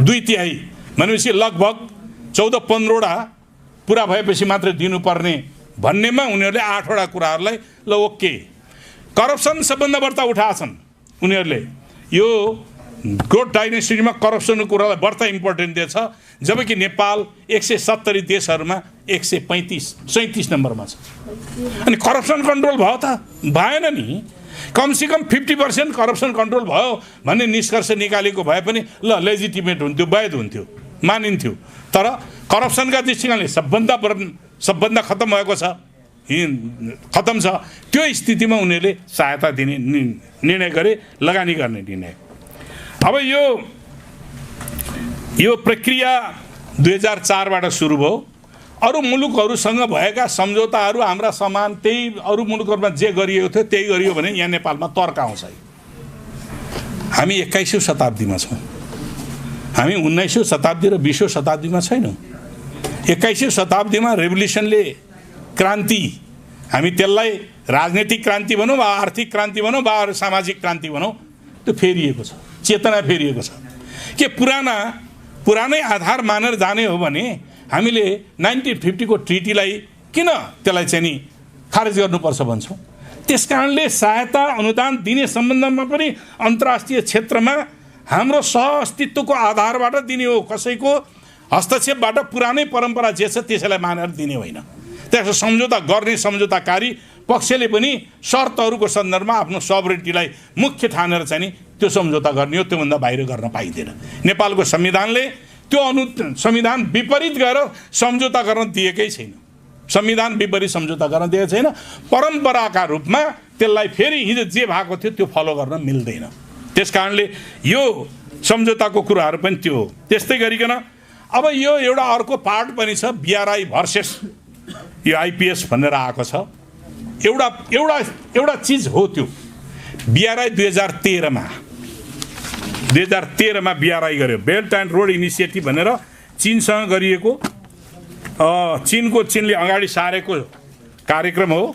2/3 भनेपछि लगभग 14-15वटा पुरा भएपछि मात्रै दिनुपर्ने भन्नेमा उनीहरूले 8वटा कुराहरूलाई ल ओके। करप्सन सबभन्दा बढ्ता उठाएछन् उनीहरूले। यो ग्रोथ डाइनेस्टीमा करप्सनको कुरालाई बढ्ता इम्पोर्टेन्ट दिएछ, जबकि नेपाल 170 देशहरूमा 137 नम्बरमा छ। अनि करप्सन कन्ट्रोल भयो त? भएन नि। कमसेकम 50% करप्सन कन्ट्रोल भयो भन्ने निष्कर्ष निकालेको भए पनि ल लेजिटिमेट हुन्थ्यो, वैध हुन्थ्यो, मानिन्थ्यो। तर करप्सनका दृष्टिकोणले सबभन्दा खत्तम भएको छ, खत्तम छ। त्यो स्थितिमा उनीहरूले सहायता दिने निर्णय गरे, लगानी गर्ने निर्णय। अब यो प्रक्रिया 2004बाट सुरु भयो। अरू मुलुकहरूसँग भएका सम्झौताहरू हाम्रा समान, त्यही अरू मुलुकहरूमा जे गरिएको थियो त्यही गरियो भने यहाँ नेपालमा तर्क आउँछ। हामी 21औं शताब्दीमा छौँ, हामी 19औं शताब्दी र 20औं शताब्दीमा छैनौँ। 21औं शताब्दीमा रेभोल्युसनले क्रान्ति, हामी त्यसलाई राजनैतिक क्रान्ति भनौँ वा आर्थिक क्रान्ति भनौँ वा सामाजिक क्रान्ति भनौँ, त्यो फेरिएको छ, चेतना फेरिएको छ। के पुरानै आधार मानेर जाने हो भने हामीले 1950 को ट्रिटीलाई किन त्यसलाई चाहिँ नि खारेज गर्नुपर्छ भन्छौँ। त्यस कारणले सहायता अनुदान दिने सम्बन्धमा पनि अन्तर्राष्ट्रिय क्षेत्रमा हाम्रो सहअस्तित्वको आधारबाट दिने हो, कसैको हस्तक्षेपबाट पुरानै परम्परा जे छ त्यसैलाई मानेर दिने होइन। त्यसो सम्झौता गर्ने सम्झौताकारी पक्षले पनि शर्तहरूको सन्दर्भमा आफ्नो सबरेन्टिटीलाई मुख्य ठानेर चाहिँ नि त्यो सम्झौता गर्ने हो, त्योभन्दा बाहिर गर्न पाइँदैन। नेपालको संविधानले त्यो संविधान विपरीत गएर सम्झौता गर्न दिएकै छैन, संविधान विपरीत सम्झौता गर्न दिएको छैन। परम्पराका रूपमा त्यसलाई फेरि हिजो जे भएको थियो त्यो फलो गर्न मिल्दैन। त्यस कारणले यो सम्झौताको कुराहरू पनि त्यो हो। त्यस्तै गरिकन अब यो एउटा अर्को पार्ट पनि छ, बिआरआई भर्सेस यो आइपिएस भनेर आएको छ। एउटा एउटा एउटा चिज हो त्यो। बिआरआई 2013मा बिआरआई गर्यो, बेल्ट एन्ड रोड इनिसिएटिभ भनेर चीनसँग गरिएको, चीनले अगाडि सारेको कार्यक्रम हो।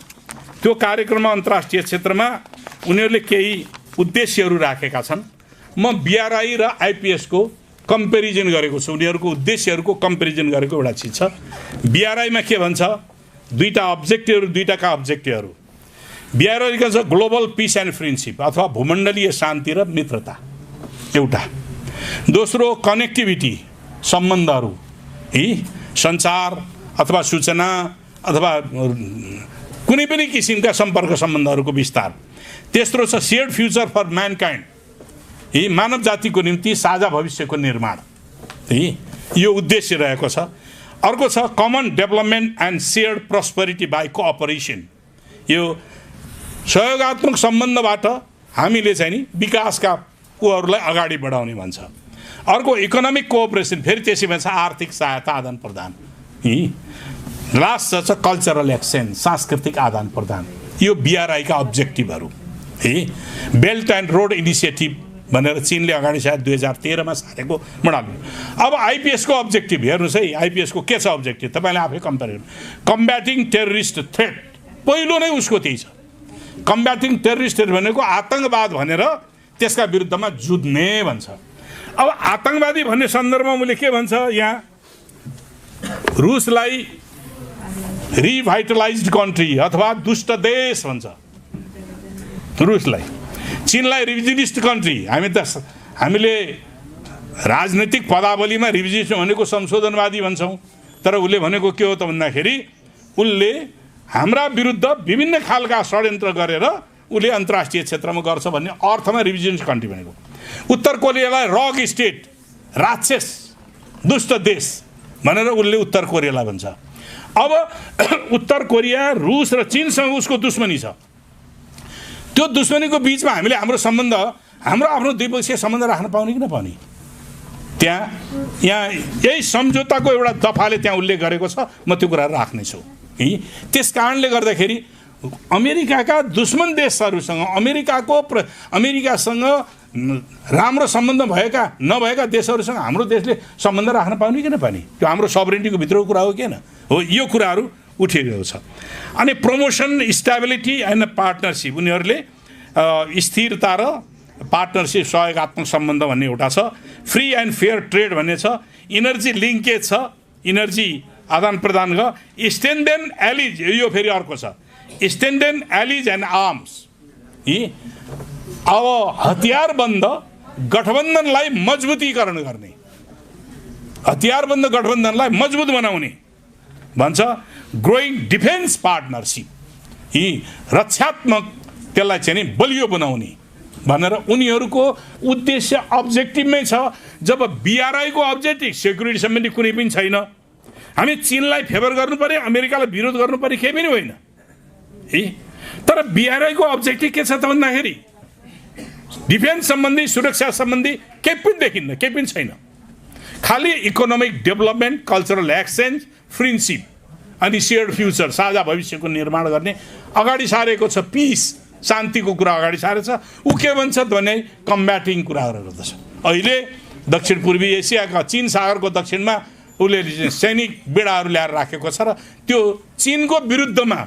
त्यो कार्यक्रममा अन्तर्राष्ट्रिय क्षेत्रमा उनीहरूले केही उद्देश्यहरू राखेका छन्। म बिआरआई र आइपिएसको कम्पेरिजन गरेको छु, उनीहरूको उद्देश्यहरूको कम्पेरिजन गरेको एउटा चिज छ। बिआरआईमा के भन्छ, दुईटा अब्जेक्टिभहरू बिआरआईका छ ग्लोबल पिस एन्ड फ्रेन्डसिप अथवा भूमण्डलीय शान्ति र मित्रता एउटा, दोस्रो कनेक्टिभिटी सम्बन्धहरू, सञ्चार अथवा सूचना अथवा कुनै पनि किसिमका सम्पर्क सम्बन्धहरूको विस्तार, तेस्रो छ सेयर्ड फ्युचर फर म्यानकाइन्ड, मानव जातिको निम्ति साझा भविष्यको निर्माण, यो उद्देश्य रहेको छ। अर्को छ common development and shared prosperity by cooperation, यो सहयोगात्मक सम्बन्धबाट हामीले चाहिँ नि विकासका कुराहरूलाई अगाडि बढाउने भन्छ। अर्को इकोनोमिक कोअपरेसन, फेरि त्यसैमा छ आर्थिक सहायता आदान प्रदान। लास्ट छ कल्चरल एक्सचेन्ज, सांस्कृतिक आदान प्रदान। यो बिआरआईका अब्जेक्टिभहरू। बेल्ट एन्ड रोड इनिसिएटिभ भनेर चीनले अगाडि सायद 2013मा सारेको मोडाल। अब आइपिएसको अब्जेक्टिभ हेर्नुहोस् है, आइपिएसको के छ अब्जेक्टिभ, तपाईँले आफै कम्पेयर गर्नु। कम्ब्याटिङ टेररिस्ट थ्रेट, पहिलो नै उसको त्यही छ। कम्ब्याटिङ टेररिस्ट थ्रेट भनेको आतङ्कवाद भनेर त्यसका विरुद्धमा जुध्ने भन्छ। अब आतङ्कवादी भन्ने सन्दर्भमा उसले के भन्छ, यहाँ रुसलाई रिभाइटलाइज्ड कन्ट्री अथवा दुष्ट देश भन्छ रुसलाई, चीनलाई रिभिजनिस्ट कन्ट्री। हामीले राजनैतिक पदावलीमा रिभिजनिस्ट भनेको संशोधनवादी भन्छौँ, तर उसले भनेको के हो त भन्दाखेरि उसले हाम्रा विरुद्ध विभिन्न खालका षड्यन्त्र गरेर उसले अन्तर्राष्ट्रिय क्षेत्रमा गर्छ भन्ने अर्थमा रिभिजनिस्ट कन्ट्री भनेको। उत्तर कोरियालाई रग स्टेट, राक्षस, दुष्ट देश भनेर उसले उत्तर कोरियालाई भन्छ। अब उत्तर कोरिया रुस र चीनसँग उसको दुश्मनी छ। त्यो दुश्मनीको बिचमा हामीले हाम्रो सम्बन्ध, हाम्रो आफ्नो द्विपक्षीय सम्बन्ध राख्न पाउने कि नपाउने, यहाँ यही सम्झौताको एउटा दफाले त्यहाँ उल्लेख गरेको छ। म त्यो कुरा राख्नेछु। त्यस कारणले गर्दाखेरि अमेरिकाका दुश्मन देशहरूसँग अमेरिकासँग राम्रो सम्बन्ध नभएका देशहरूसँग हाम्रो देशले सम्बन्ध राख्न पाउने कि नपाउने, त्यो हाम्रो सबरेन्टीको भित्रको कुरा हो कि हो। यो कुराहरू उठिरहेको छ। अनि प्रमोसन स्टेबिलिटी एन्ड पार्टनरसिप, उनीहरूले स्थिरता र पार्टनरसिप सहयोगात्मक सम्बन्ध भन्ने एउटा छ। फ्री एन्ड फेयर ट्रेड भन्ने छ। इनर्जी लिङ्केज छ, इनर्जी आदान प्रदान ग। स्ट्रेन्थेन एलिज, यो फेरि अर्को छ, स्ट्रेन्थेन एलिज एन्ड आर्म्स। अब हतियारबन्द गठबन्धनलाई मजबुतीकरण गर्ने, हतियारबन्द गठबन्धनलाई मजबुत बनाउने भन्छ। ग्रोइङ डिफेन्स पार्टनरसिप, रक्षात्मक त्यसलाई चाहिँ नि बलियो बनाउने भनेर उनीहरूको उद्देश्य अब्जेक्टिभमै छ। जब बिआरआईको अब्जेक्टिभ सेक्युरिटी सम्बन्धी कुनै पनि छैन, हामी चीनलाई फेभर गर्नु पर्यो, अमेरिकालाई विरोध गर्नु पर्यो, केही पनि होइन। तर बिआरआईको अब्जेक्टिभ के छ त भन्दाखेरि डिफेन्स सम्बन्धी, सुरक्षा सम्बन्धी केही पनि देखिन्न, केही पनि छैन। खालि economic development, cultural exchange, friendship अनि सेयर्ड फ्युचर, साझा भविष्यको निर्माण गर्ने अगाडि सारेको छ। पिस, शान्तिको कुरा अगाडि सारेछ। ऊ के भन्छ भने कम्ब्याटिङ कुराहरू गर्दछ। अहिले दक्षिण पूर्वी एसियाका चीन सागरको दक्षिणमा उसले सैनिक बेडाहरू ल्याएर राखेको छ र त्यो चीनको विरुद्धमा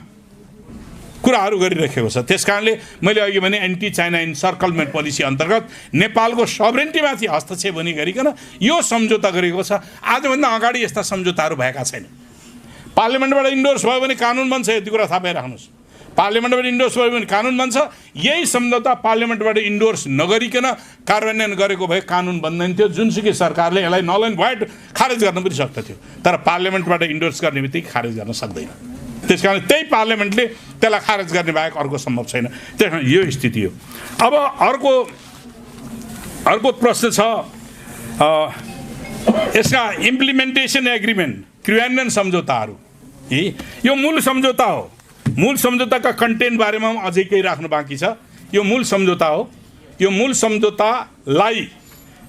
कुराहरू गरिराखेको छ। त्यस कारणले मैले अघि भने एन्टी चाइना इन्सर्कलमेन्ट पोलिसी अन्तर्गत नेपालको सबरेन्टीमाथि हस्तक्षेप हुने गरिकन यो सम्झौता गरेको छ। आजभन्दा अगाडि यस्ता सम्झौताहरू भएका छैन। पार्लियामेन्टबाट इन्डोर्स भयो भने कानुन बन्छ, यति कुरा थाहा पाइराख्नुहोस्। पार्लियामेन्टबाट इन्डोर्स भयो भने कानुन बन्छ। यही सम्झौता पार्लियामेन्टबाट इन्डोर्स नगरिकन कार्यान्वयन गरेको भए कानुन बन्दैन थियो। जुनसुकै सरकारले यसलाई नल एन्ड भोइड खारेज गर्न पनि सक्दथ्यो, तर पार्लियामेन्टबाट इन्डोर्स गर्ने बित्तिकै खारेज गर्न सक्दैन। त्यस कारण त्यही पार्लियामेन्टले त्यसलाई खारेज गर्ने बाहेक अर्को सम्भव छैन। त्यस कारण यो स्थिति हो। अब अर्को प्रश्न छ, यसका इम्प्लिमेन्टेसन एग्रिमेन्ट, क्रियान्वयन सम्झौताहरू। यो मूल सम्झौता हो। मूल सम्झौताका कन्टेन्ट बारेमा अझै केही राख्नु बाँकी छ। यो मूल सम्झौता हो। यो मूल सम्झौतालाई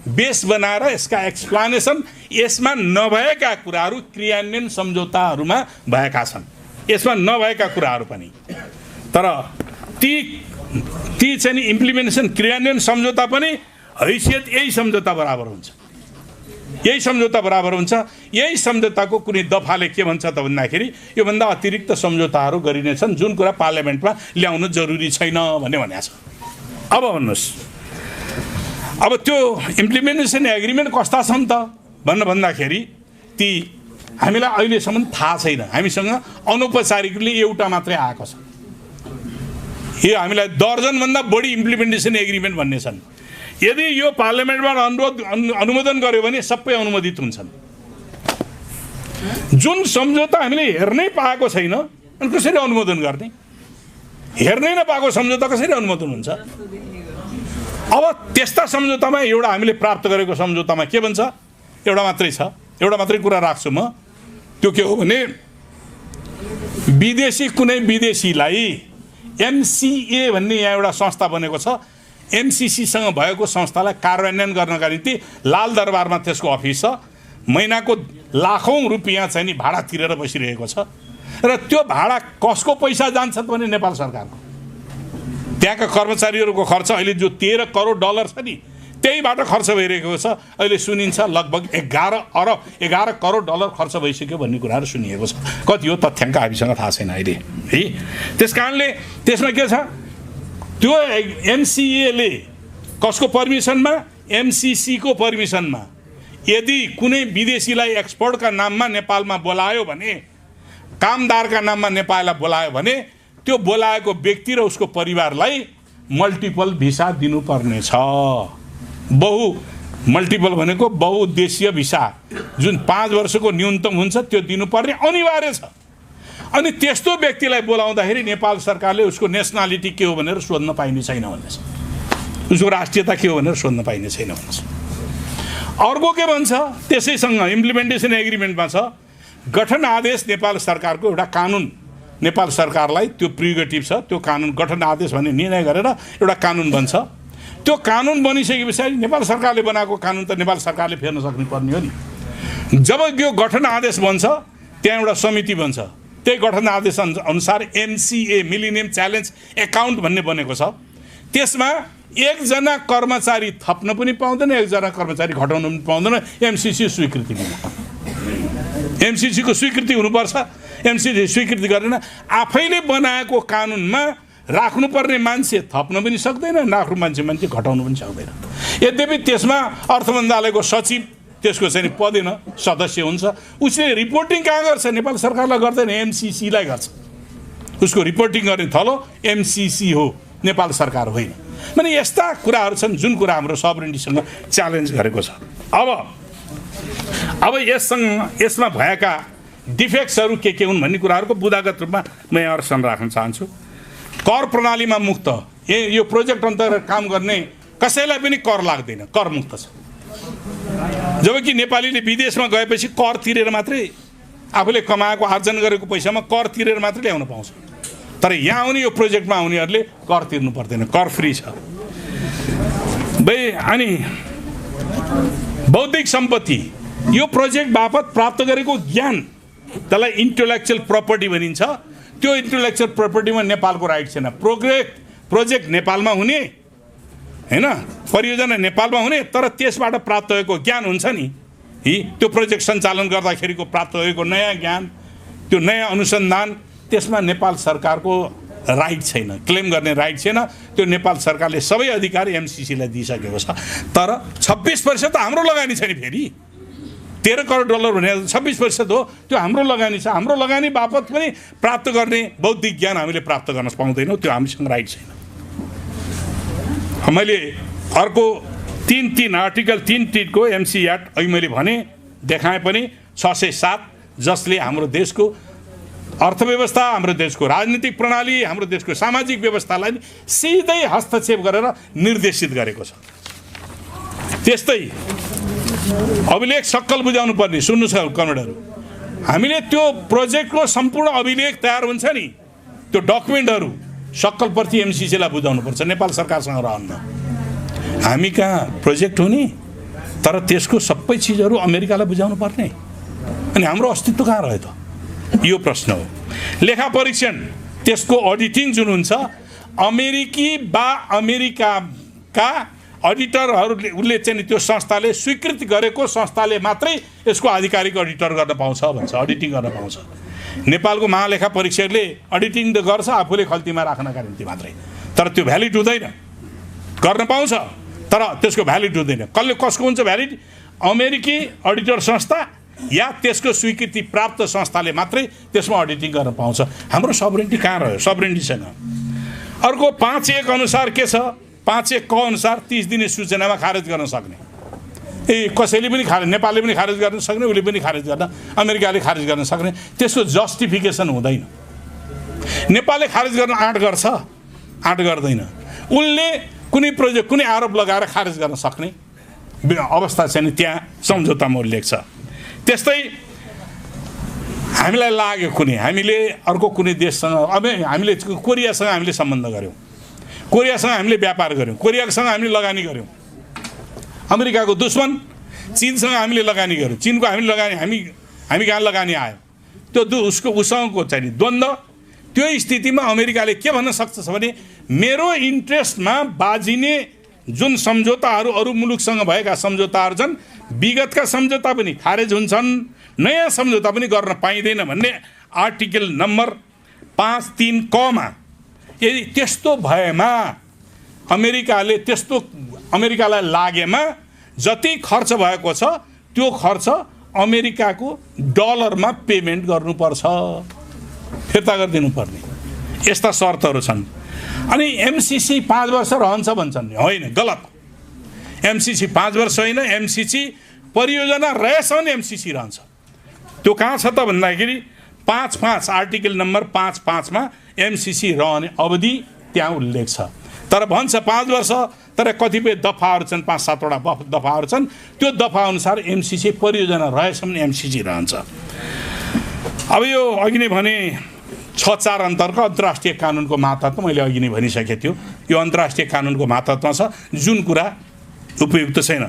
बेस बनाएर यसका एक्सप्लानेसन यसमा नभएका कुराहरू क्रियान्वयन सम्झौताहरूमा भएका छन्, यसमा नभएका कुराहरू पनि। तर ती चाहिँ नि इम्प्लिमेन्टेसन क्रियान्वयन सम्झौता पनि हैसियत यही सम्झौता बराबर हुन्छ, यही सम्झौता बराबर हुन्छ। यही सम्झौताको कुनै दफाले के भन्छ त भन्दाखेरि योभन्दा अतिरिक्त सम्झौताहरू गरिनेछन् जुन कुरा पार्लियामेन्टमा ल्याउनु जरुरी छैन भन्ने भनेको छ। अब भन्नुहोस्, अब त्यो इम्प्लिमेन्टेसन एग्रिमेन्ट कस्ता छन् त भन्दाखेरि ती हामीलाई अहिलेसम्म थाहा छैन। हामीसँग अनौपचारिकले एउटा मात्रै आएको छ। यो हामीलाई दर्जनभन्दा बढी इम्प्लिमेन्टेसन एग्रिमेन्ट भन्ने छन्। यदि यो पार्लियामेन्टबाट अनुमोदन गर्यो भने सबै अनुमोदित हुन्छन्। जुन सम्झौता हामीले हेर्नै पाएको छैन अनि कसरी अनुमोदन गर्ने? हेर्नै नपाएको सम्झौता कसरी अनुमोदन हुन्छ? अब त्यस्ता सम्झौतामा एउटा हामीले प्राप्त गरेको सम्झौतामा के भन्छ? एउटा मात्रै छ, एउटा मात्रै कुरा राख्छु म। त्यो के हो भने कुनै विदेशीलाई MCA भन्ने यहाँ एउटा संस्था बनेको छ। MCCसँग भएको संस्थालाई कार्यान्वयन गर्नका निम्ति लाल दरबारमा त्यसको अफिस छ। महिनाको लाखौँ रुपियाँ चाहिँ नि भाडा तिरेर बसिरहेको छ र त्यो भाडा कसको पैसा जान्छ भने नेपाल सरकारको। त्यहाँका कर्मचारीहरूको खर्च अहिले जो 13 करोड डलर छ नि त्यहीबाट खर्च भइरहेको छ। अहिले सुनिन्छ लगभग 11 करोड डलर खर्च भइसक्यो भन्ने कुराहरू सुनिएको छ। कति हो तथ्याङ्क हामीसँग थाहा छैन अहिले है। त्यस कारणले त्यसमा के छ, त्यो MCAले कसको पर्मिसनमा? MCCको पर्मिसनमा यदि कुनै विदेशीलाई एक्सपर्टका नाममा नेपालमा बोलायो भने, कामदारका नाममा नेपाललाई बोलायो भने त्यो बोलाएको व्यक्ति र उसको परिवारलाई मल्टिपल भिसा दिनुपर्ने छ। मल्टिपल भनेको बहुउद्देशीय भिसा जुन 5 वर्षको न्यूनतम हुन्छ त्यो दिनुपर्ने अनिवार्य छ। अनि त्यस्तो व्यक्तिलाई बोलाउँदाखेरि नेपाल सरकारले उसको नेसनालिटी के हो भनेर सोध्न पाइने छैन भन्नेछ, उसको राष्ट्रियता के हो भनेर सोध्न पाइने छैन भन्नेछ। अर्को के भन्छ त्यसैसँग इम्प्लिमेन्टेसन एग्रिमेन्टमा छ गठन आदेश। नेपाल सरकारको एउटा कानुन, नेपाल सरकारलाई त्यो प्रिरोगेटिभ छ। त्यो कानुन गठन आदेश भन्ने निर्णय गरेर एउटा कानुन बन्छ। त्यो कानुन बनिसके पछाडि नेपाल सरकारले बनाएको कानुन त नेपाल सरकारले फेर्न सक्नु पर्ने हो नि। जब यो गठन आदेश बन्छ त्यहाँ एउटा समिति बन्छ। त्यही गठन आदेश अनुसार MCA मिलेनियम च्यालेन्ज एकाउन्ट भन्ने बनेको छ। त्यसमा एकजना कर्मचारी थप्न पनि पाउँदैन, एकजना कर्मचारी घटाउन पनि पाउँदैन। MCC स्वीकृति बिना, MCC को स्वीकृति हुनुपर्छ। MCC स्वीकृति गरेन आफैले बनाएको कानुनमा राख्नुपर्ने मान्छे थप्न पनि सक्दैन, राख्नु मान्छे घटाउनु पनि सक्दैन। यद्यपि त्यसमा अर्थ मन्त्रालयको सचिव त्यसको चाहिँ पदेन सदस्य हुन्छ। उसले रिपोर्टिङ कहाँ गर्छ? नेपाल सरकारलाई गर्दैन, MCCलाई गर्छ। उसको रिपोर्टिङ गर्ने थलो MCC हो, नेपाल सरकार होइन। माने यस्ता कुराहरू छन् जुन कुरा हाम्रो सबरेन्टीसँग च्यालेन्ज गरेको छ। अब यसमा भएका डिफेक्ट्सहरू के हुन् भन्ने कुराहरूको बुदागत रूपमा म यहाँहरूसँग राख्न चाहन्छु। कर प्रणालीमा मुक्त, यो प्रोजेक्ट अन्तर्गत काम गर्ने कसैलाई पनि कर लाग्दैन, कर मुक्त छ। जबकि नेपालीले विदेशमा गएपछि कर तिरेर मात्रै आफूले कमाएको आर्जन गरेको पैसामा कर तिरेर मात्रै ल्याउन पाउँछ। तर यहाँ आउने यो प्रोजेक्टमा आउनेहरूले कर तिर्नु पर्दैन, कर फ्री छ। अनि बौद्धिक सम्पत्ति, यो प्रोजेक्ट बापत प्राप्त गरेको ज्ञान त्यसलाई इन्टेलेक्चुअल प्रपर्टी भनिन्छ। त्यो इन्टेलेक्चुअल प्रपर्टीमा नेपालको राइट छैन। प्रोजेक्ट नेपालमा हुने हैन, परियोजना नेपालमा हुने, तर त्यसबाट प्राप्त भएको ज्ञान हुन्छ नि, त्यो प्रोजेक्ट सञ्चालन गर्दाखेरिको प्राप्त भएको नयाँ ज्ञान, त्यो नयाँ अनुसन्धान, त्यसमा नेपाल सरकारको राइट छैन, क्लेम गर्ने राइट छैन। त्यो नेपाल सरकारले सबै अधिकार MCCलाई दिइसकेको छ। तर 26% हाम्रो लगानी छ नि। फेरि 13 करोड डलर भने 26% हो, त्यो हाम्रो लगानी छ। हाम्रो लगानी बापत पनि प्राप्त गर्ने बौद्धिक ज्ञान हामीले प्राप्त गर्न पाउँदैनौँ, त्यो हामीसँग राइट छैन। मैले अर्को 3 आर्टिकल 3 को MC एक्ट अहिले मैले भने देखाएँ पनि 607 जसले हाम्रो देशको अर्थव्यवस्था, हाम्रो देशको राजनीतिक प्रणाली, हाम्रो देशको सामाजिक व्यवस्थालाई सिधै हस्तक्षेप गरेर निर्देशित गरेको छ। त्यस्तै अभिलेख सक्कल बुझाउनु पर्ने। सुन्नुहोस् कमेन्टहरू, हामीले त्यो प्रोजेक्टको सम्पूर्ण अभिलेख तयार हुन्छ नि, त्यो डकुमेन्टहरू सक्कलप्रति MCCलाई बुझाउनुपर्छ, नेपाल सरकारसँग रहन्न। हामी कहाँ प्रोजेक्ट हो नि, तर त्यसको सबै चिजहरू अमेरिकालाई बुझाउनु पर्ने, अनि हाम्रो अस्तित्व कहाँ रह्यो त? यो प्रश्न हो। लेखा परीक्षण, त्यसको अडिटिङ जुन हुन्छ, अमेरिकाका अडिटरहरूले उसले चाहिँ त्यो संस्थाले स्वीकृति गरेको संस्थाले मात्रै यसको आधिकारिक अडिटर गर्न पाउँछ भन्छ, अडिटिङ गर्न पाउँछ। नेपालको महालेखा परीक्षकले अडिटिङ त गर्छ आफूले खल्तीमा राख्नका निम्ति मात्रै, तर त्यो भ्यालिड हुँदैन। गर्न पाउँछ तर त्यसको भ्यालिड हुँदैन। कसको हुन्छ भ्यालिड? अमेरिकी अडिटर संस्था या त्यसको स्वीकृति प्राप्त संस्थाले मात्रै त्यसमा अडिटिङ गर्न पाउँछ। हाम्रो सबरेन्टी कहाँ रह्यो? सबरेन्टी छैन। अर्को 5(1) अनुसार के छ? 5(1) क अनुसार 30 दिने सूचनामा खारेज गर्न सक्ने। कसैले पनि खारेज, नेपालले पनि खारेज गर्न सक्ने, उसले पनि खारेज गर्न, अमेरिकाले खारेज गर्न सक्ने। त्यसको जस्टिफिकेसन हुँदैन। नेपालले खारेज गर्न आँट गर्छ, आँट गर्दैन। उनले कुनै प्रोजेक्ट, कुनै आरोप लगाएर खारेज गर्न सक्ने अवस्था छैन, त्यहाँ सम्झौतामा उल्लेख छ। त्यस्तै हामीलाई लाग्यो कुनै, हामीले अर्को कुनै देशसँग, अब हामीले कोरियासँग हामीले सम्बन्ध गऱ्यौँ, कोरियासँग हामीले व्यापार गऱ्यौँ, कोरियासँग हामीले लगानी गऱ्यौँ। अमेरिकाको दुश्मन चीनसँग हामीले लगानी गऱ्यौँ, चीनको हामीले लगानी, हामी कहाँ लगानी आयो, त्यो उसँगको चाहिँ नि द्वन्द्व। त्यो स्थितिमा अमेरिकाले के भन्न सक्छ भने मेरो इन्ट्रेस्टमा बाजिने जुन सम्झौताहरू अरू मुलुकसँग भएका सम्झौताहरू छन्, विगतका सम्झौता पनि खारेज हुन्छन्, नयाँ सम्झौता पनि गर्न पाइँदैन भन्ने आर्टिकल नम्बर 5(3) क मा यदि त्यस्तो भएमा अमेरिकालाई लागेमा जति खर्च भएको छ त्यो खर्च अमेरिकाको डलरमा पेमेन्ट गर्नुपर्छ, फिर्ता गरिदिनु पर्ने, यस्ता शर्तहरू छन्। अनि एमसिसी 5 वर्ष रहन्छ भन्छन्, होइन, गलत। एमसिसी 5 वर्ष होइन, एमसिसी परियोजना रहेसम्म एमसिसी रहन्छ। त्यो कहाँ छ त भन्दाखेरि 5(5) आर्टिकल नम्बर 5(5) मा एमसिसी रहने अवधि त्यहाँ उल्लेख छ। तर भन्छ 5 वर्ष, तर कतिपय दफाहरू छन्, 5-7 वटा दफाहरू छन्, त्यो दफा अनुसार एमसिसी परियोजना रहेसम्म एमसिसी रहन्छ। अब यो अघि नै भने 6(4) अन्तर्गत अन्तर्राष्ट्रिय कानुनको महातत्व मैले अघि नै भनिसकेको थियो। यो अन्तर्राष्ट्रिय कानुनको महातत्वमा छ, जुन कुरा उपयुक्त छैन।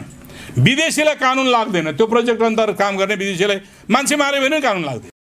विदेशीलाई कानुन लाग्दैन, त्यो प्रोजेक्ट अन्तर्गत काम गर्ने विदेशीलाई मान्छे मार्यो भने कानुन लाग्दैन।